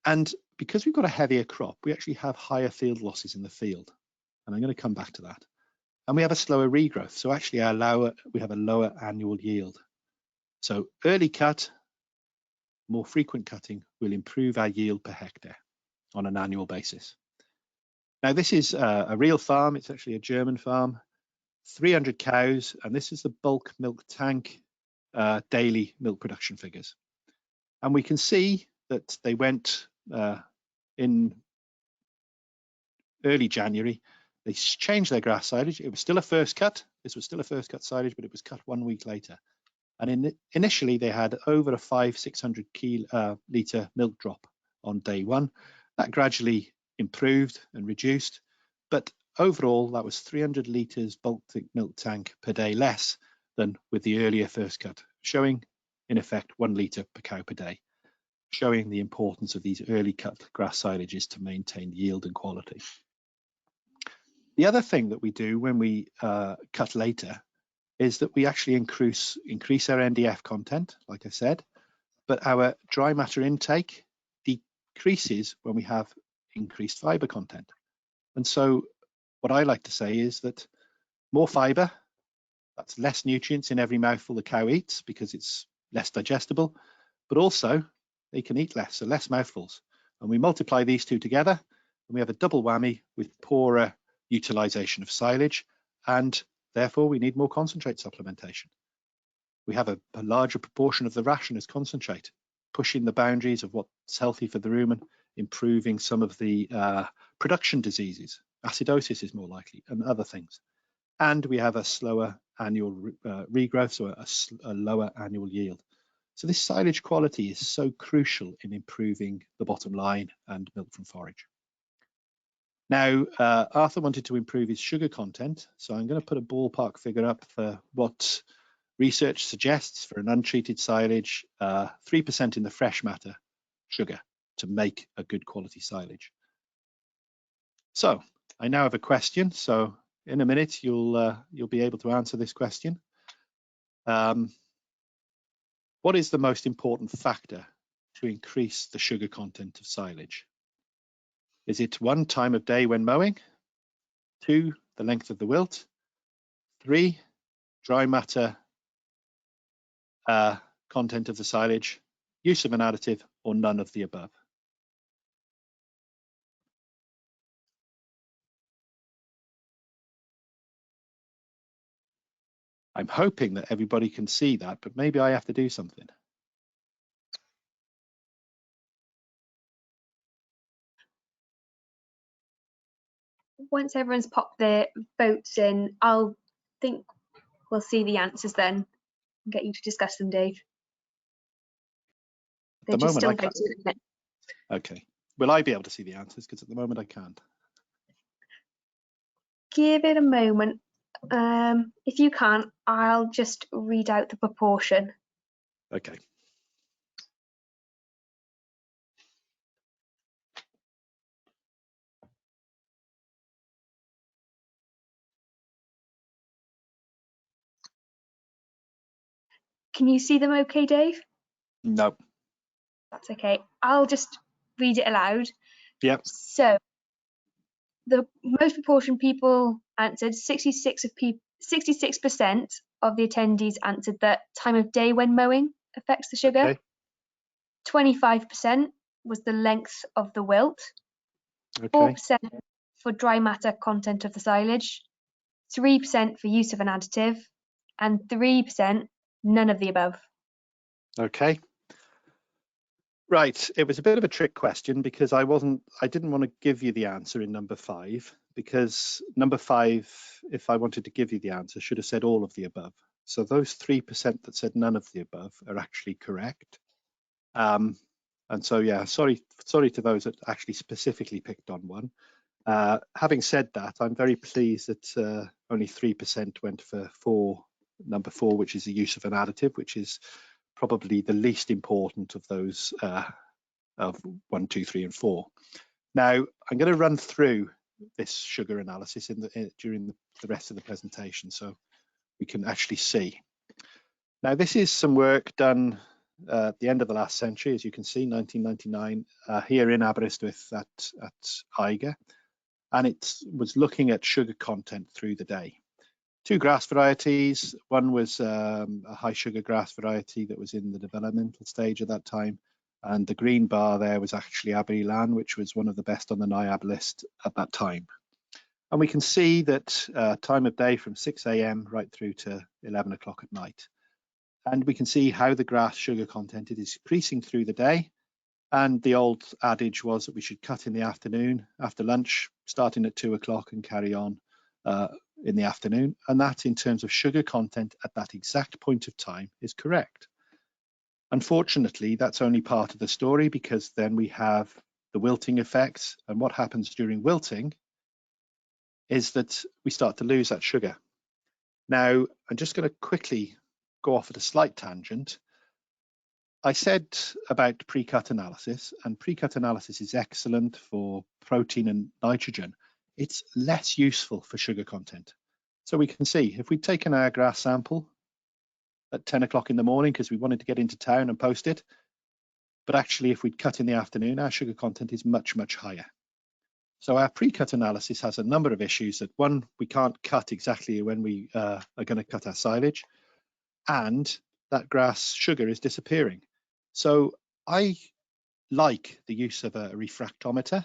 And because we've got a heavier crop, we actually have higher field losses in the field. And I'm going to come back to that. And we have a slower regrowth. So actually we have a lower annual yield. So early cut, more frequent cutting will improve our yield per hectare on an annual basis. Now this is a real farm. It's actually a German farm, 300 cows, and this is the bulk milk tank daily milk production figures. And we can see that they went in early January. They changed their grass silage. It was still a first cut. This was still a first cut silage, but it was cut 1 week later. And initially they had over a 500-600 litre milk drop on day one. That gradually improved and reduced, but overall that was 300 litres bulk milk tank per day less than with the earlier first cut, showing in effect 1 litre per cow per day, showing the importance of these early cut grass silages to maintain yield and quality. The other thing that we do when we cut later is that we actually increase our NDF content, like I said, but our dry matter intake decreases when we have increased fibre content. And so what I like to say is that more fibre, that's less nutrients in every mouthful the cow eats because it's less digestible, but also they can eat less, so less mouthfuls. And we multiply these two together and we have a double whammy with poorer utilisation of silage, and therefore we need more concentrate supplementation. We have a larger proportion of the ration as concentrate, pushing the boundaries of what's healthy for the rumen, improving some of the production diseases. Acidosis is more likely, and other things. And we have a slower annual regrowth, so a lower annual yield. So this silage quality is so crucial in improving the bottom line and milk from forage. Now, Arthur wanted to improve his sugar content, so I'm going to put a ballpark figure up for what research suggests for an untreated silage, 3% in the fresh matter sugar to make a good quality silage. So I now have a question. So in a minute, you'll be able to answer this question. What is the most important factor to increase the sugar content of silage? Is it 1, time of day when mowing? 2, the length of the wilt? 3, dry matter content of the silage, use of an additive, or none of the above? I'm hoping that everybody can see that, but maybe I have to do something. Once everyone's popped their votes in, I'll think we'll see the answers then and get you to discuss them, Dave. They're just still voting at the minute. Okay. Will I be able to see the answers? Because at the moment I can't. Give it a moment. If you can't, I'll just read out the proportion. Okay. Can you see them okay, Dave? No. That's okay. I'll just read it aloud. Yep. So the most proportion people answered, 66% of the attendees answered that time of day when mowing affects the sugar. Okay. 25% was the length of the wilt. Okay. 4% for dry matter content of the silage. 3% for use of an additive, and 3% none of the above. Okay. Right. It was a bit of a trick question because I didn't want to give you the answer in number 5, because number 5, if I wanted to give you the answer, should have said all of the above. So those 3% that said none of the above are actually correct. And so, yeah, sorry to those that actually specifically picked on one. Having said that, I'm very pleased that only 3% went for number 4, which is the use of an additive, which is probably the least important of those of 1, 2, 3, and 4. Now, I'm going to run through this sugar analysis during the rest of the presentation so we can actually see. Now, this is some work done at the end of the last century, as you can see, 1999, here in Aberystwyth at Eiger, and it was looking at sugar content through the day. 2 grass varieties. One was a high sugar grass variety that was in the developmental stage at that time, and the green bar there was actually Aberylân, which was one of the best on the NIAB list at that time. And we can see that time of day from 6 AM right through to 11 o'clock at night. And we can see how the grass sugar content is increasing through the day. And the old adage was that we should cut in the afternoon after lunch, starting at 2 o'clock and carry on in the afternoon. And that, in terms of sugar content at that exact point of time, is correct. Unfortunately, that's only part of the story, because then we have the wilting effects. And what happens during wilting is that we start to lose that sugar. Now, I'm just going to quickly go off at a slight tangent. I said about pre-cut analysis, and pre-cut analysis is excellent for protein and nitrogen. It's less useful for sugar content. So we can see if we'd taken our grass sample at 10 o'clock in the morning because we wanted to get into town and post it, but actually if we'd cut in the afternoon, our sugar content is much, much higher. So our pre-cut analysis has a number of issues. That one, we can't cut exactly when we are going to cut our silage, and that grass sugar is disappearing. So I like the use of a refractometer.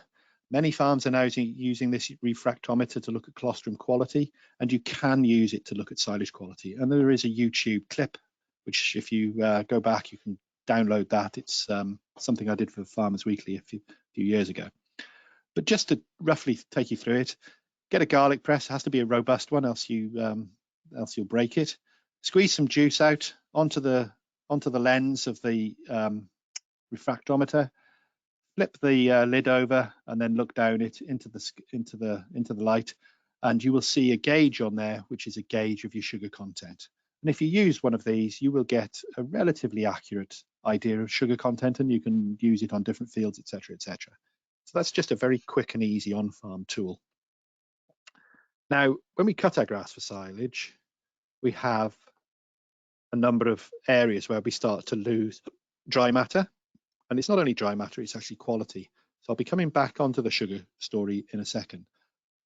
Many farms are now using this refractometer to look at colostrum quality, and you can use it to look at silage quality. And there is a YouTube clip, which if you go back, you can download that. It's something I did for Farmers Weekly a few years ago. But just to roughly take you through it, get a garlic press. It has to be a robust one, else you'll break it. Squeeze some juice out onto the lens of the refractometer. Flip the lid over and then look down it into the light, and you will see a gauge on there, which is a gauge of your sugar content. And if you use one of these, you will get a relatively accurate idea of sugar content, and you can use it on different fields, etc., etc. So that's just a very quick and easy on-farm tool. Now, when we cut our grass for silage, we have a number of areas where we start to lose dry matter. And it's not only dry matter, it's actually quality. So I'll be coming back onto the sugar story in a second.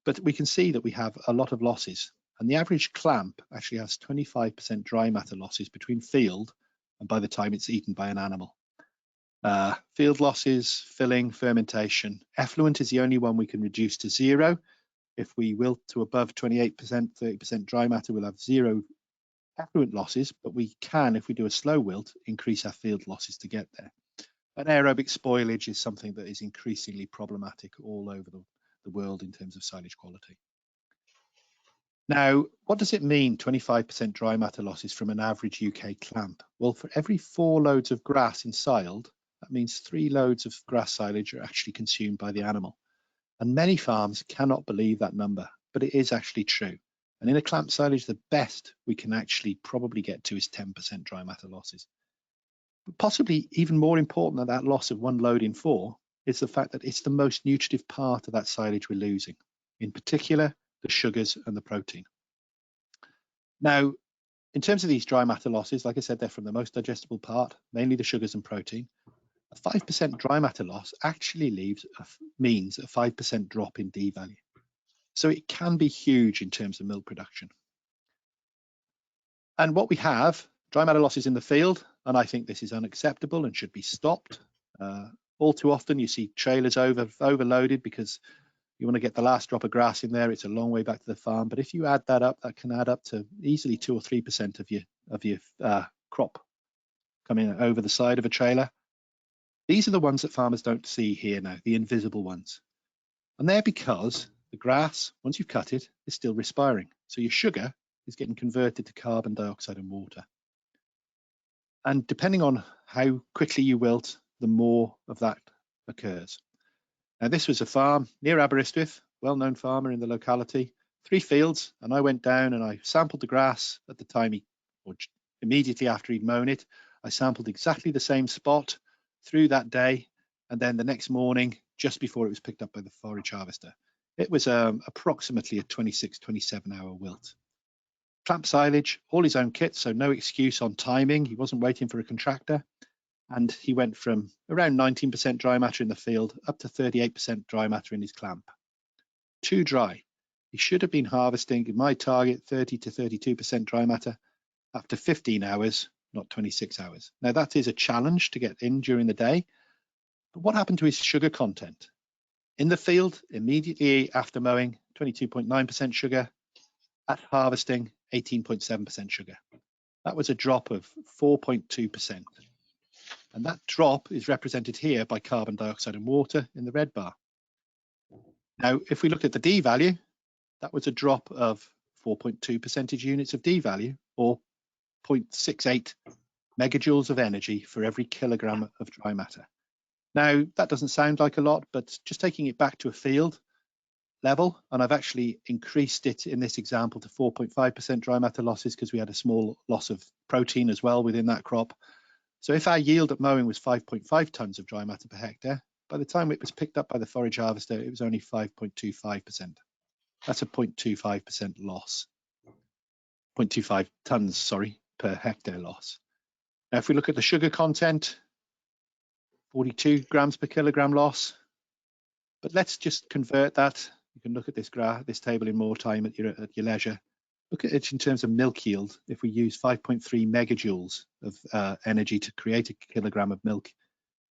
But we can see that we have a lot of losses. And the average clamp actually has 25% dry matter losses between field and by the time it's eaten by an animal. Field losses, filling, fermentation. Effluent is the only one we can reduce to 0. If we wilt to above 28%, 30% dry matter, we'll have 0 effluent losses, but we can, if we do a slow wilt, increase our field losses to get there. And aerobic spoilage is something that is increasingly problematic all over the world in terms of silage quality. Now, what does it mean, 25% dry matter losses from an average UK clamp? Well, for every 4 loads of grass ensiled, that means 3 loads of grass silage are actually consumed by the animal. And many farms cannot believe that number, but it is actually true. And in a clamp silage, the best we can actually probably get to is 10% dry matter losses. But possibly even more important than that loss of 1 load in 4 is the fact that it's the most nutritive part of that silage we're losing, in particular the sugars and the protein. Now, in terms of these dry matter losses, like I said, they're from the most digestible part, mainly the sugars and protein. A 5% dry matter loss actually means a 5% drop in D value. So it can be huge in terms of milk production. And what we have, dry matter losses in the field, and I think this is unacceptable and should be stopped. All too often you see trailers overloaded because you want to get the last drop of grass in there. It's a long way back to the farm. But if you add that up, that can add up to easily 2 or 3% of your crop coming over the side of a trailer. These are the ones that farmers don't see here now, the invisible ones. And they're because the grass, once you've cut it, is still respiring. So your sugar is getting converted to carbon dioxide and water. And depending on how quickly you wilt, the more of that occurs. Now, this was a farm near Aberystwyth, well-known farmer in the locality, 3 fields, and I went down and I sampled the grass at the time or immediately after he'd mown it. I sampled exactly the same spot through that day, and then the next morning, just before it was picked up by the forage harvester. It was approximately a 26-27 hour wilt. Clamp silage, all his own kit, so no excuse on timing. He wasn't waiting for a contractor. And he went from around 19% dry matter in the field up to 38% dry matter in his clamp. Too dry. He should have been harvesting, in my target, 30 to 32% dry matter after 15 hours, not 26 hours. Now, that is a challenge to get in during the day. But what happened to his sugar content? In the field, immediately after mowing, 22.9% sugar. At harvesting, 18.7% sugar. That was a drop of 4.2%. And that drop is represented here by carbon dioxide and water in the red bar. Now, if we look at the D value, that was a drop of 4.2 percentage units of D value, or 0.68 megajoules of energy for every kilogram of dry matter. Now, that doesn't sound like a lot, but just taking it back to a field level, and I've actually increased it in this example to 4.5% dry matter losses because we had a small loss of protein as well within that crop. So if our yield at mowing was 5.5 tonnes of dry matter per hectare, by the time it was picked up by the forage harvester, it was only 5.25%. That's a 0.25% loss. 0.25 tonnes, sorry, per hectare loss. Now, if we look at the sugar content, 42 grams per kilogram loss. But let's just convert that. You can look at this table in more time at your leisure. Look at it in terms of milk yield. If we use 5.3 megajoules of energy to create a kilogram of milk,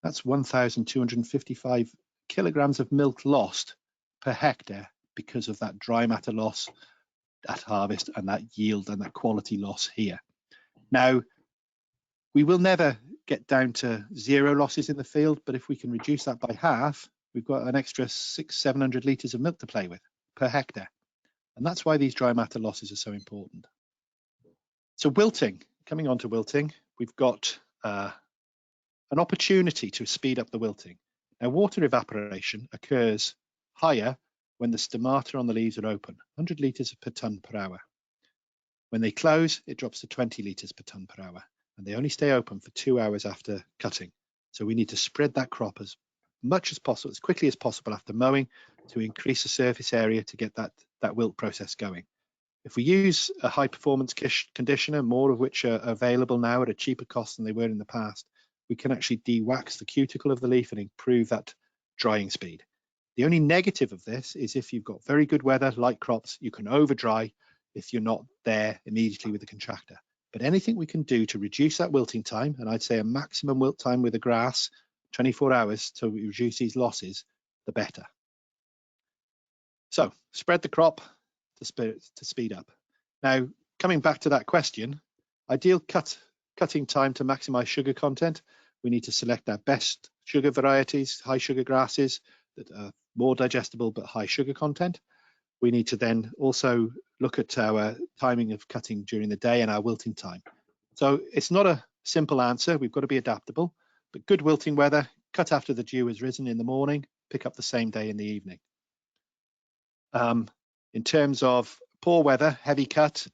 that's 1,255 kilograms of milk lost per hectare because of that dry matter loss at harvest and that yield and that quality loss here. Now, we will never get down to 0 losses in the field, but if we can reduce that by half, we've got an extra 600-700 litres of milk to play with per hectare. And that's why these dry matter losses are so important. So wilting, coming on to wilting, we've got an opportunity to speed up the wilting. Now, water evaporation occurs higher when the stomata on the leaves are open, 100 litres per tonne per hour. When they close, it drops to 20 litres per tonne per hour, and they only stay open for 2 hours after cutting. So we need to spread that crop as much as possible, as quickly as possible after mowing to increase the surface area to get that wilt process going. If we use a high performance conditioner, more of which are available now at a cheaper cost than they were in the past, we can actually de-wax the cuticle of the leaf and improve that drying speed. The only negative of this is if you've got very good weather, like crops, you can over dry if you're not there immediately with the contractor. But anything we can do to reduce that wilting time, and I'd say a maximum wilt time with the grass, 24 hours to reduce these losses, the better. So spread the crop to speed up. Now, coming back to that question, ideal cutting time to maximize sugar content, we need to select our best sugar varieties, high sugar grasses that are more digestible but high sugar content. We need to then also look at our timing of cutting during the day and our wilting time. So it's not a simple answer. We've got to be adaptable, but good wilting weather, cut after the dew has risen in the morning, pick up the same day in the evening. In terms of poor weather, heavy cut,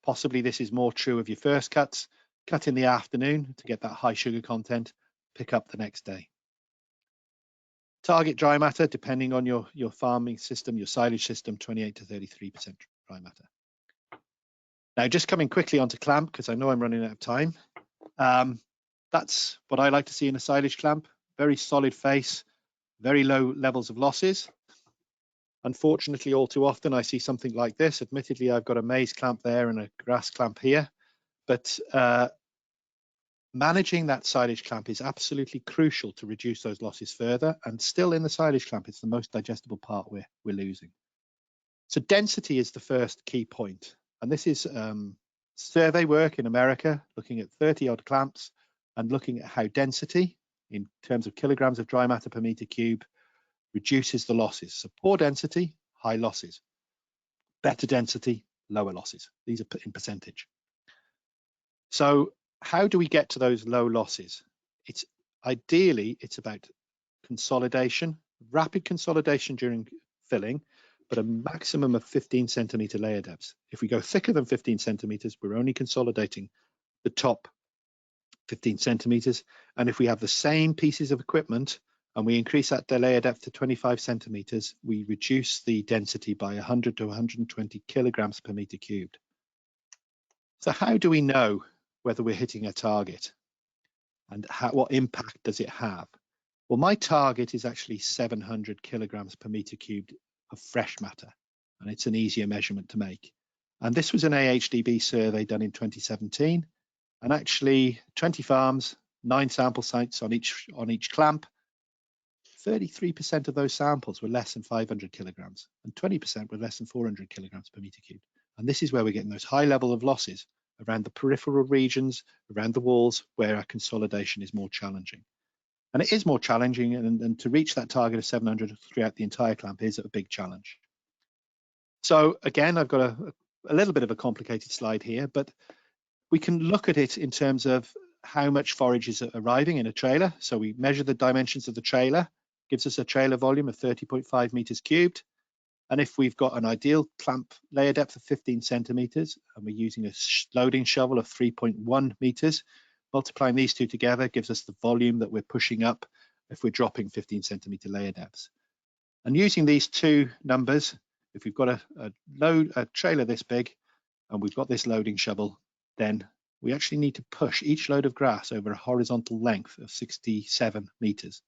possibly this is more true of your first cuts, cut in the afternoon to get that high sugar content, pick up the next day. Target dry matter, depending on your farming system, your silage system, 28 to 33% dry matter. Now, just coming quickly onto clamp, because I know I'm running out of time. That's what I like to see in a silage clamp. Very solid face, very low levels of losses. Unfortunately, all too often I see something like this. Admittedly, I've got a maize clamp there and a grass clamp here, but managing that silage clamp is absolutely crucial to reduce those losses further. And still in the silage clamp, it's the most digestible part we're losing. So density is the first key point. And this is survey work in America, looking at 30 odd clamps and looking at how density in terms of kilograms of dry matter per meter cube reduces the losses. So poor density, high losses. Better density, lower losses. These are in percentage. So how do we get to those low losses? Ideally, it's about consolidation, rapid consolidation during filling, but a maximum of 15 centimeter layer depths. If we go thicker than 15 centimeters, we're only consolidating the top 15 centimeters. And if we have the same pieces of equipment and we increase that layer depth to 25 centimeters, we reduce the density by 100 to 120 kilograms per meter cubed. So how do we know whether we're hitting a target and what impact does it have? Well, my target is actually 700 kilograms per meter cubed of fresh matter, and it's an easier measurement to make. And this was an AHDB survey done in 2017, and actually 20 farms, 9 sample sites on each clamp. 33% of those samples were less than 500 kilograms, and 20% were less than 400 kilograms per meter cubed. And this is where we're getting those high level of losses around the peripheral regions, around the walls, where our consolidation is more challenging. And it is more challenging, and to reach that target of 700 throughout the entire clamp is a big challenge. So again, I've got a little bit of a complicated slide here, but we can look at it in terms of how much forage is arriving in a trailer. So we measure the dimensions of the trailer, gives us a trailer volume of 30.5 meters cubed. And if we've got an ideal clamp layer depth of 15 centimeters and we're using a loading shovel of 3.1 meters, multiplying these two together gives us the volume that we're pushing up if we're dropping 15 centimeter layer depths. And using these two numbers, if we've got a trailer this big and we've got this loading shovel, then we actually need to push each load of grass over a horizontal length of 67 meters.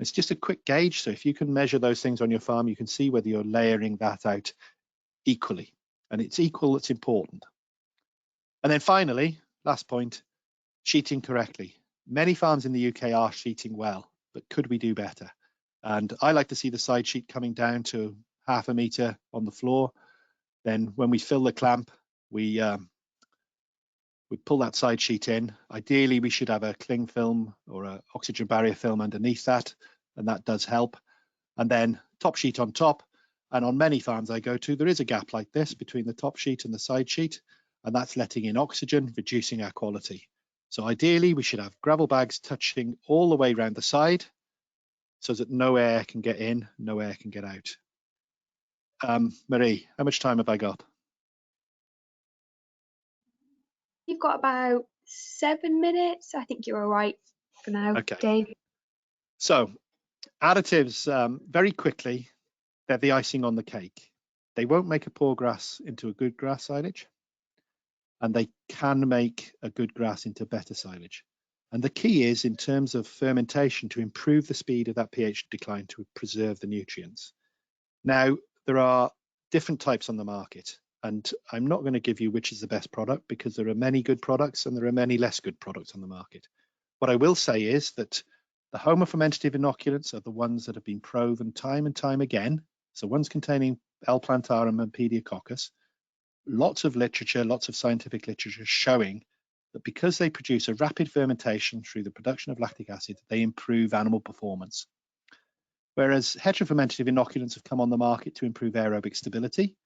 It's just a quick gauge, so if you can measure those things on your farm, you can see whether you're layering that out equally. And it's equal that's important. And then finally, last point, sheeting correctly. Many farms in the UK are sheeting well, but could we do better? And I like to see the side sheet coming down to 0.5 meter on the floor. Then when we fill the clamp, we pull that side sheet in. Ideally, we should have a cling film or an oxygen barrier film underneath that, and that does help. And then top sheet on top. And on many farms I go to, there is a gap like this between the top sheet and the side sheet, and that's letting in oxygen, reducing our quality. So ideally, we should have gravel bags touching all the way around the side so that no air can get in, no air can get out. Marie, how much time have I got? You've got about 7 minutes. I think you're all right for now, Okay. Dave. So additives, very quickly, they're the icing on the cake. They won't make a poor grass into a good grass silage, and they can make a good grass into better silage. And the key is, in terms of fermentation, to improve the speed of that pH decline to preserve the nutrients. Now, there are different types on the market, and I'm not going to give you which is the best product because there are many good products and there are many less good products on the market. What I will say is that the homofermentative inoculants are the ones that have been proven time and time again. So ones containing L. plantarum and pediococcus. Lots of literature, lots of scientific literature showing that because they produce a rapid fermentation through the production of lactic acid, they improve animal performance. Whereas heterofermentative inoculants have come on the market to improve aerobic stability.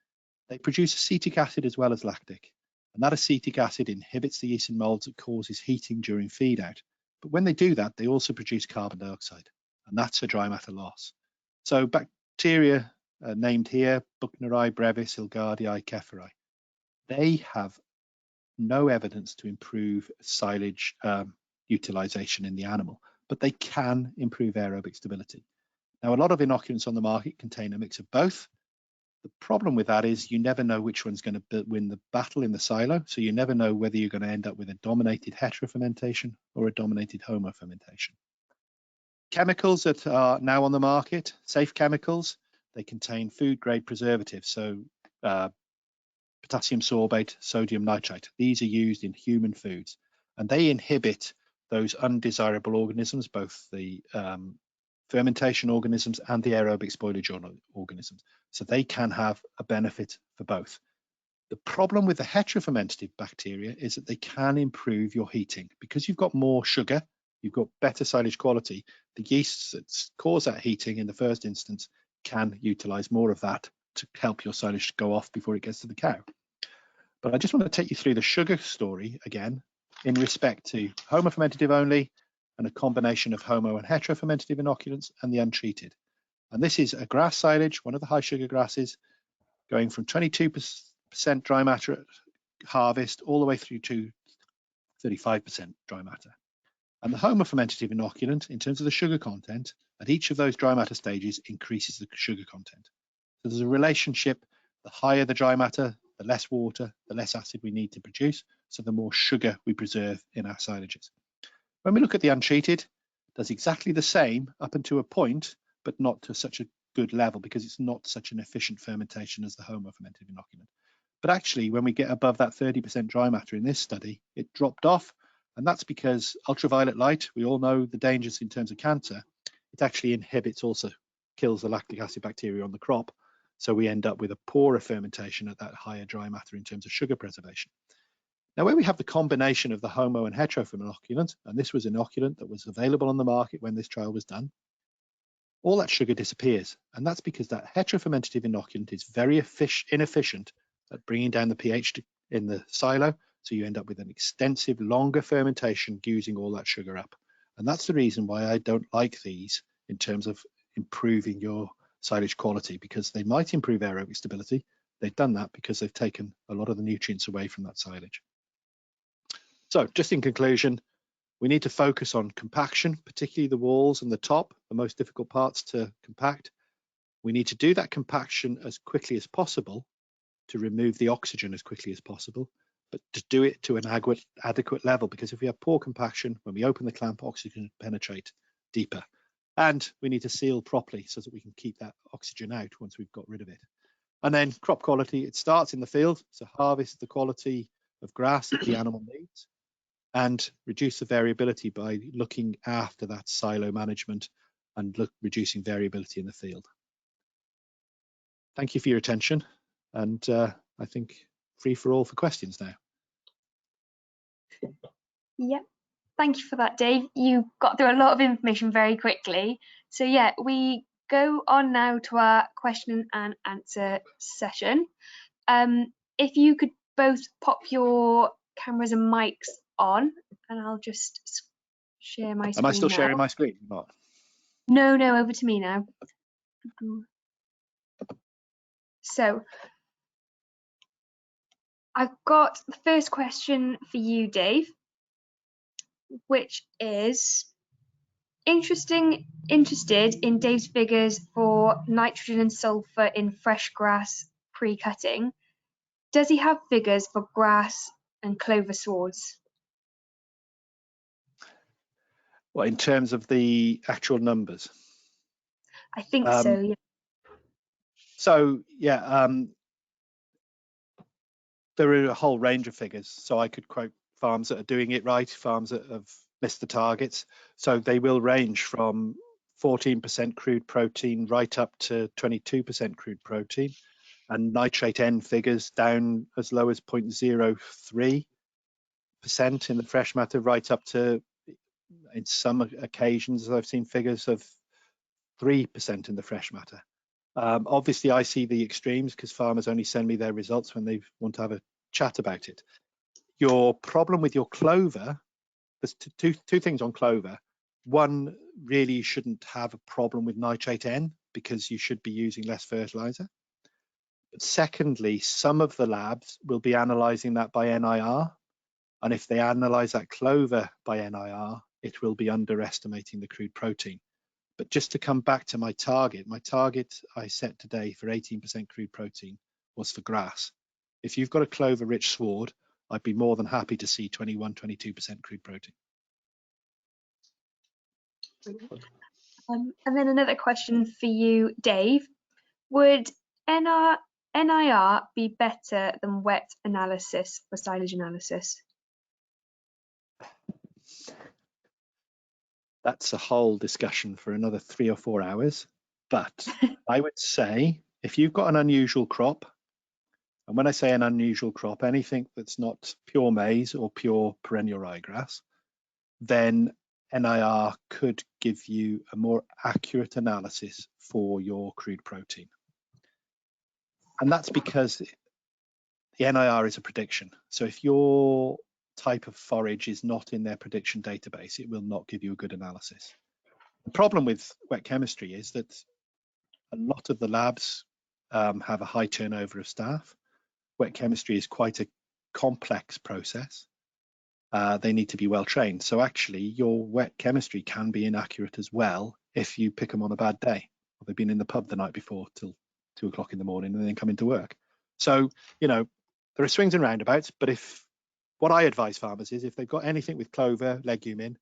They produce acetic acid as well as lactic. And that acetic acid inhibits the yeast and molds that causes heating during feed out. But when they do that, they also produce carbon dioxide, and that's a dry matter loss. So bacteria named here, Buchneri, brevis, Hilgardii, Keferi. They have no evidence to improve silage utilization in the animal, but they can improve aerobic stability. Now, a lot of inoculants on the market contain a mix of both. The problem with that is you never know which one's going to win the battle in the silo, so you never know whether you're going to end up with a dominated heterofermentation or a dominated homofermentation. Chemicals that are now on the market, safe chemicals, they contain food-grade preservatives, so potassium sorbate, sodium nitrite. These are used in human foods, and they inhibit those undesirable organisms, both the fermentation organisms and the aerobic spoilage organisms. So they can have a benefit for both. The problem with the heterofermentative bacteria is that they can improve your heating. Because you've got more sugar, you've got better silage quality, the yeasts that cause that heating in the first instance can utilize more of that to help your silage go off before it gets to the cow. But I just want to take you through the sugar story again in respect to homofermentative only and a combination of homo and heterofermentative inoculants and the untreated. And this is a grass silage, one of the high sugar grasses, going from 22% dry matter at harvest all the way through to 35% dry matter. And the homofermentative inoculant, in terms of the sugar content, at each of those dry matter stages increases the sugar content. So there's a relationship: the higher the dry matter, the less water, the less acid we need to produce, so the more sugar we preserve in our silages. When we look at the untreated, it does exactly the same up until a point, but not to such a good level because it's not such an efficient fermentation as the homofermentative inoculant. But actually, when we get above that 30% dry matter in this study, it dropped off. And that's because ultraviolet light, we all know the dangers in terms of cancer. It actually inhibits, also kills the lactic acid bacteria on the crop. So we end up with a poorer fermentation at that higher dry matter in terms of sugar preservation. Now, where we have the combination of the homo and heteroferm inoculant, and this was an inoculant that was available on the market when this trial was done, all that sugar disappears. And that's because that heterofermentative inoculant is very inefficient at bringing down the pH in the silo. So you end up with an extensive, longer fermentation using all that sugar up. And that's the reason why I don't like these in terms of improving your silage quality, because they might improve aerobic stability. They've done that because they've taken a lot of the nutrients away from that silage. So just in conclusion, we need to focus on compaction, particularly the walls and the top, the most difficult parts to compact. We need to do that compaction as quickly as possible to remove the oxygen as quickly as possible, but to do it to an adequate level, because if we have poor compaction, when we open the clamp, oxygen can penetrate deeper. And we need to seal properly so that we can keep that oxygen out once we've got rid of it. And then crop quality, it starts in the field. So harvest the quality of grass that the animal needs and reduce the variability by looking after that silo management and reducing variability in the field. Thank you for your attention. And I think free for all for questions now. Yeah, thank you for that, Dave. You got through a lot of information very quickly. So yeah, we go on now to our question and answer session. If you could both pop your cameras and mics on, and I'll just share my screen. Am I still now. sharing my screen? Not. No, over to me now. So I've got the first question for you, Dave, which is interested in Dave's figures for nitrogen and sulfur in fresh grass pre-cutting. Does he have figures for grass and clover swards? Well, in terms of the actual numbers? I think so, yeah. So, yeah, there are a whole range of figures. So I could quote farms that are doing it right, farms that have missed the targets. So they will range from 14% crude protein right up to 22% crude protein, and nitrate N figures down as low as 0.03% in the fresh matter, right up to, in some occasions, I've seen figures of 3% in the fresh matter. Obviously, I see the extremes because farmers only send me their results when they want to have a chat about it. Your problem with your clover, there's two things on clover. One, really shouldn't have a problem with nitrate N because you should be using less fertiliser. But secondly, some of the labs will be analysing that by NIR, and if they analyse that clover by NIR, it will be underestimating the crude protein. But just to come back to my target I set today for 18% crude protein was for grass. If you've got a clover-rich sward, I'd be more than happy to see 21, 22% crude protein. And then another question for you, Dave. Would NIR be better than wet analysis for silage analysis? That's a whole discussion for another 3 or 4 hours. But I would say if you've got an unusual crop, and when I say an unusual crop, anything that's not pure maize or pure perennial ryegrass, then NIR could give you a more accurate analysis for your crude protein. And that's because the NIR is a prediction. So if your type of forage is not in their prediction database, it will not give you a good analysis. The problem with wet chemistry is that a lot of the labs have a high turnover of staff. Wet chemistry is quite a complex process. They need to be well trained. So actually your wet chemistry can be inaccurate as well if you pick them on a bad day, or they've been in the pub the night before till 2 o'clock in the morning and then come into work. So, you know, there are swings and roundabouts, but what I advise farmers is if they've got anything with clover, legume in,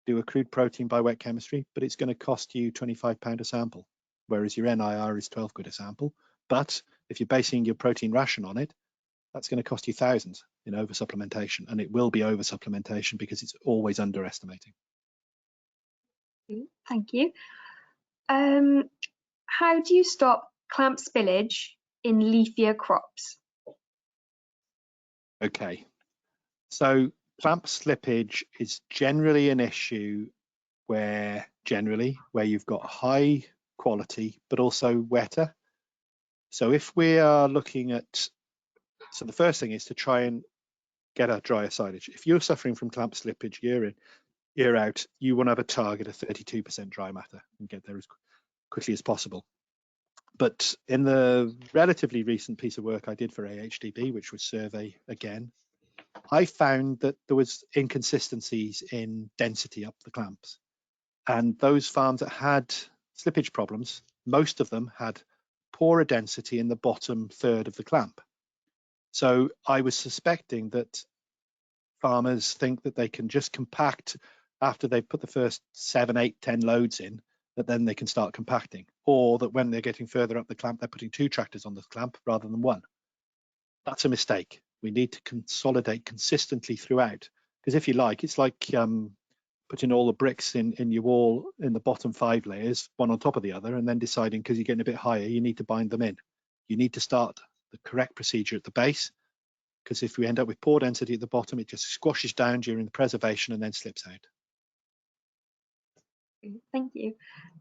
do a crude protein by wet chemistry, but it's going to cost you £25 a sample, whereas your NIR is 12 quid a sample. But if you're basing your protein ration on it, that's going to cost you thousands in over supplementation, and it will be over supplementation because it's always underestimating. Thank you. How do you stop clamp spillage in leafier crops? Okay, so clamp slippage is generally an issue where you've got high quality but also wetter. So if we are looking at, so the first thing is to try and get a drier silage. If you're suffering from clamp slippage year in, year out, you want to have a target of 32% dry matter and get there as quickly as possible. But in the relatively recent piece of work I did for AHDB, which was survey again, I found that there was inconsistencies in density up the clamps. And those farms that had slippage problems, most of them had poorer density in the bottom third of the clamp. So I was suspecting that farmers think that they can just compact after they've put the first 7, 8, 10 loads in, that then they can start compacting, or that when they're getting further up the clamp, they're putting 2 tractors on the clamp rather than 1. That's a mistake. We need to consolidate consistently throughout, because if you like, it's like putting all the bricks in your wall in the bottom 5 layers, one on top of the other, and then deciding because you're getting a bit higher, you need to bind them in. You need to start the correct procedure at the base, because if we end up with poor density at the bottom, it just squashes down during the preservation and then slips out. Thank you.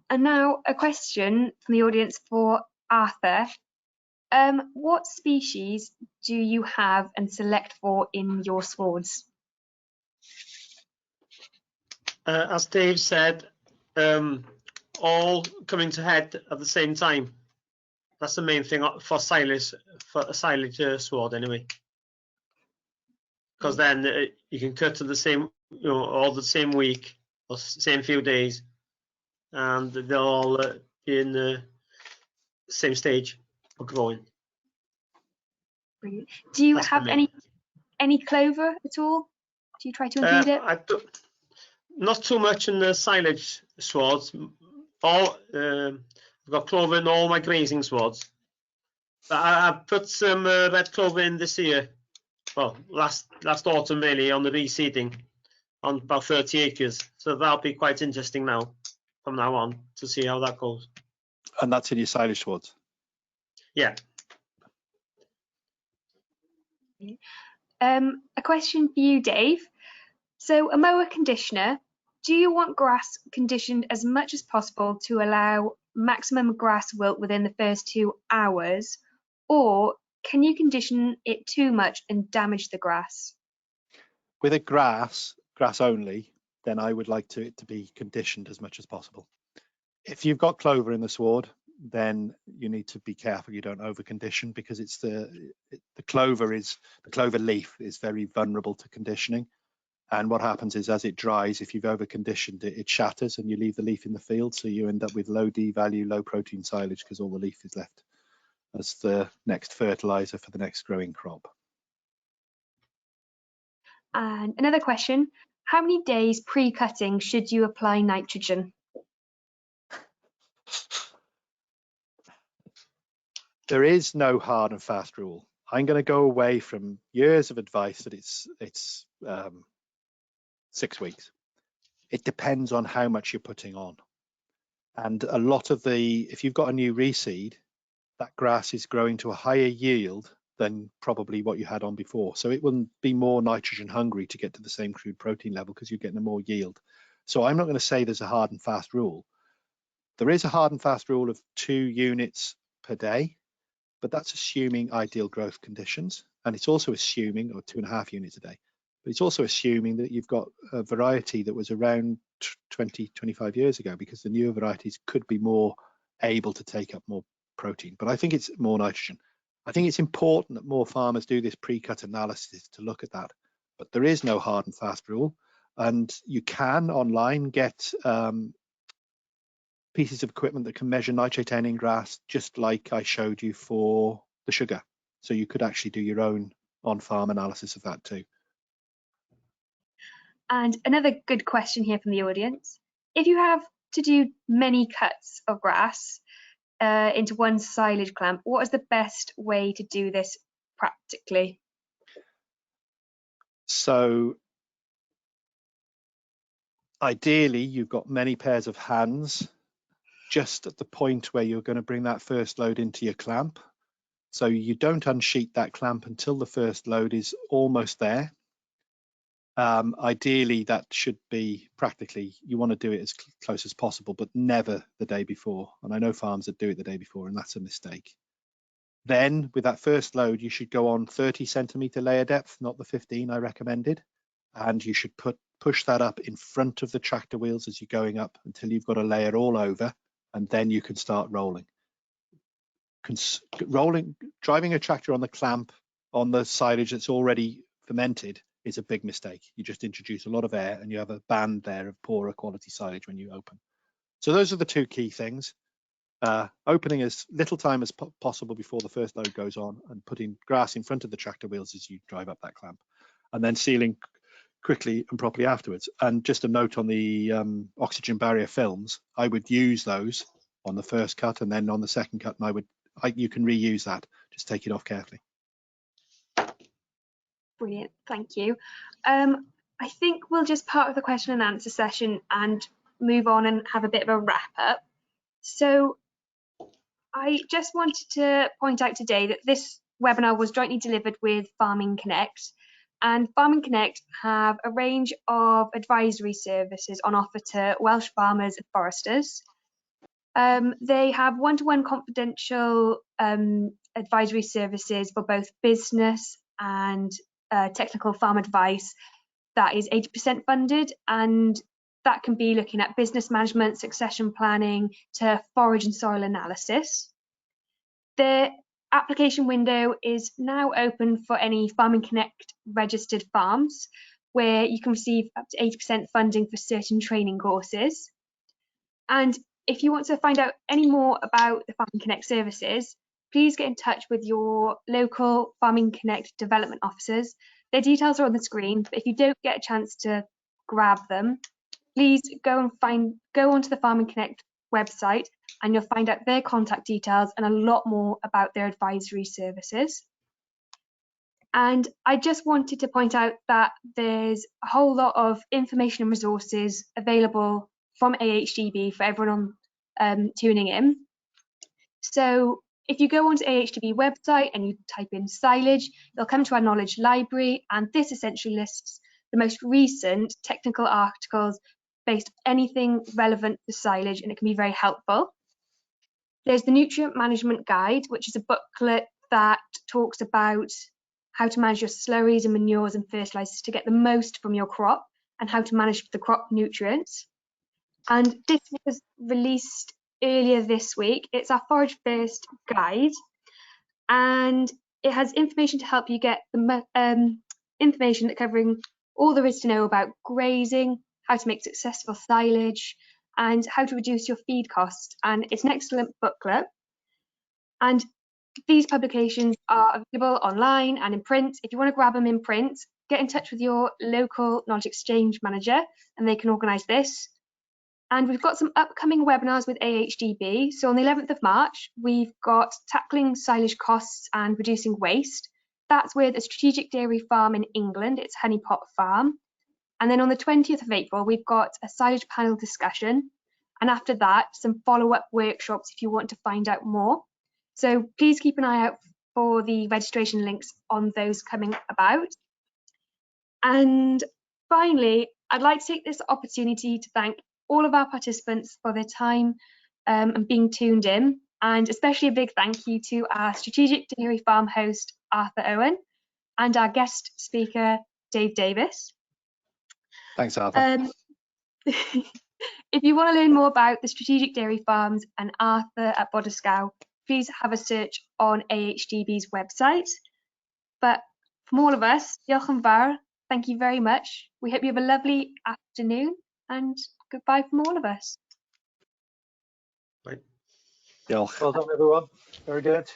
And now a question from the audience for Arthur. What species do you have and select for in your swards? As Dave said, all coming to head at the same time. That's the main thing for a silage sward anyway. Because then you can cut to the same, all the same week or same few days, and they'll all be in the same stage of growing. Brilliant. Do you have any clover at all? Do you try to include it? Not too much in the silage swards. I've got clover in all my grazing swards. But I put some red clover in this year. Well, last autumn really, on the reseeding on about 30 acres. So that'll be quite interesting now, from now on, to see how that goes. And that's in your silage swards? Yeah. A question for you, Dave. So a mower conditioner, do you want grass conditioned as much as possible to allow maximum grass wilt within the first 2 hours, or can you condition it too much and damage the grass? With a grass only, then I would like it to be conditioned as much as possible. If you've got clover in the sward, then you need to be careful you don't over condition, because it's the clover leaf is very vulnerable to conditioning. And what happens is, as it dries, if you've over conditioned it, it shatters and you leave the leaf in the field, so you end up with low D value, low protein silage, because all the leaf is left as the next fertilizer for the next growing crop. And another question, how many days pre-cutting should you apply nitrogen? There is no hard and fast rule. I'm going to go away from years of advice that it's 6 weeks. It depends on how much you're putting on. And a lot of if you've got a new reseed, that grass is growing to a higher yield than probably what you had on before. So it will be more nitrogen hungry to get to the same crude protein level, because you're getting a more yield. So I'm not going to say there's a hard and fast rule. There is a hard and fast rule of 2 units per day, but that's assuming ideal growth conditions. And it's also assuming, or 2.5 units a day, but it's also assuming that you've got a variety that was around 20, 25 years ago, because the newer varieties could be more able to take up more protein. But I think it's more nitrogen. I think it's important that more farmers do this pre-cut analysis to look at that. But there is no hard and fast rule. And you can online get pieces of equipment that can measure nitrate N in grass, just like I showed you for the sugar. So you could actually do your own on-farm analysis of that too. And another good question here from the audience. If you have to do many cuts of grass into one silage clamp, what is the best way to do this practically? So ideally, you've got many pairs of hands just at the point where you're going to bring that first load into your clamp. So you don't unsheet that clamp until the first load is almost there. Ideally, that should be practically, you want to do it as close as possible, but never the day before. And I know farms that do it the day before, and that's a mistake. Then with that first load, you should go on 30 centimeter layer depth, not the 15 I recommended. And you should push that up in front of the tractor wheels as you're going up until you've got a layer all over, and then you can start rolling. Driving a tractor on the clamp on the silage that's already fermented is a big mistake. You just introduce a lot of air and you have a band there of poorer quality silage when you open. So those are the 2 key things. Opening as little time as possible before the first load goes on, and putting grass in front of the tractor wheels as you drive up that clamp, and then sealing quickly and properly afterwards. And just a note on the oxygen barrier films, I would use those on the first cut, and then on the second cut, and you can reuse that. Just take it off carefully. Brilliant, thank you. I think we'll just part of the question and answer session and move on and have a bit of a wrap up. So I just wanted to point out today that this webinar was jointly delivered with Farming Connect, and Farming Connect have a range of advisory services on offer to Welsh farmers and foresters. They have one-to-one confidential advisory services for both business and technical farm advice that is 80% funded, and that can be looking at business management, succession planning, to forage and soil analysis. The application window is now open for any Farming Connect registered farms, where you can receive up to 80% funding for certain training courses. And if you want to find out any more about the Farming Connect services, please get in touch with your local Farming Connect development officers. Their details are on the screen, but if you don't get a chance to grab them, please go onto the Farming Connect website and you'll find out their contact details and a lot more about their advisory services. And I just wanted to point out that there's a whole lot of information and resources available from AHDB for everyone tuning in. So if you go onto AHDB website and you type in silage, you'll come to our knowledge library, and this essentially lists the most recent technical articles based on anything relevant to silage, and it can be very helpful. There's the Nutrient Management Guide, which is a booklet that talks about how to manage your slurries and manures and fertilizers to get the most from your crop, and how to manage the crop nutrients. And this was released earlier this week. It's our Forage First guide, and it has information to help you get the information that covering all there is to know about grazing, how to make successful silage, and how to reduce your feed costs. And it's an excellent booklet. And these publications are available online and in print. If you want to grab them in print, get in touch with your local knowledge exchange manager and they can organise this. And we've got some upcoming webinars with AHDB. So on the 11th of March, we've got Tackling Silage Costs and Reducing Waste. That's with a strategic dairy farm in England. It's Honeypot Farm. And then on the 20th of April, we've got a silage panel discussion. And after that, some follow-up workshops if you want to find out more. So please keep an eye out for the registration links on those coming about. And finally, I'd like to take this opportunity to thank all of our participants for their time and being tuned in, and especially a big thank you to our Strategic Dairy Farm host, Arthur Owen, and our guest speaker, Dave Davies. Thanks, Arthur. If you want to learn more about the Strategic Dairy Farms and Arthur at Bodysgaw, please have a search on AHDB's website. But from all of us, diolch yn fawr, thank you very much. We hope you have a lovely afternoon, and goodbye from all of us. Right. Diolch. Well done, everyone. Very good.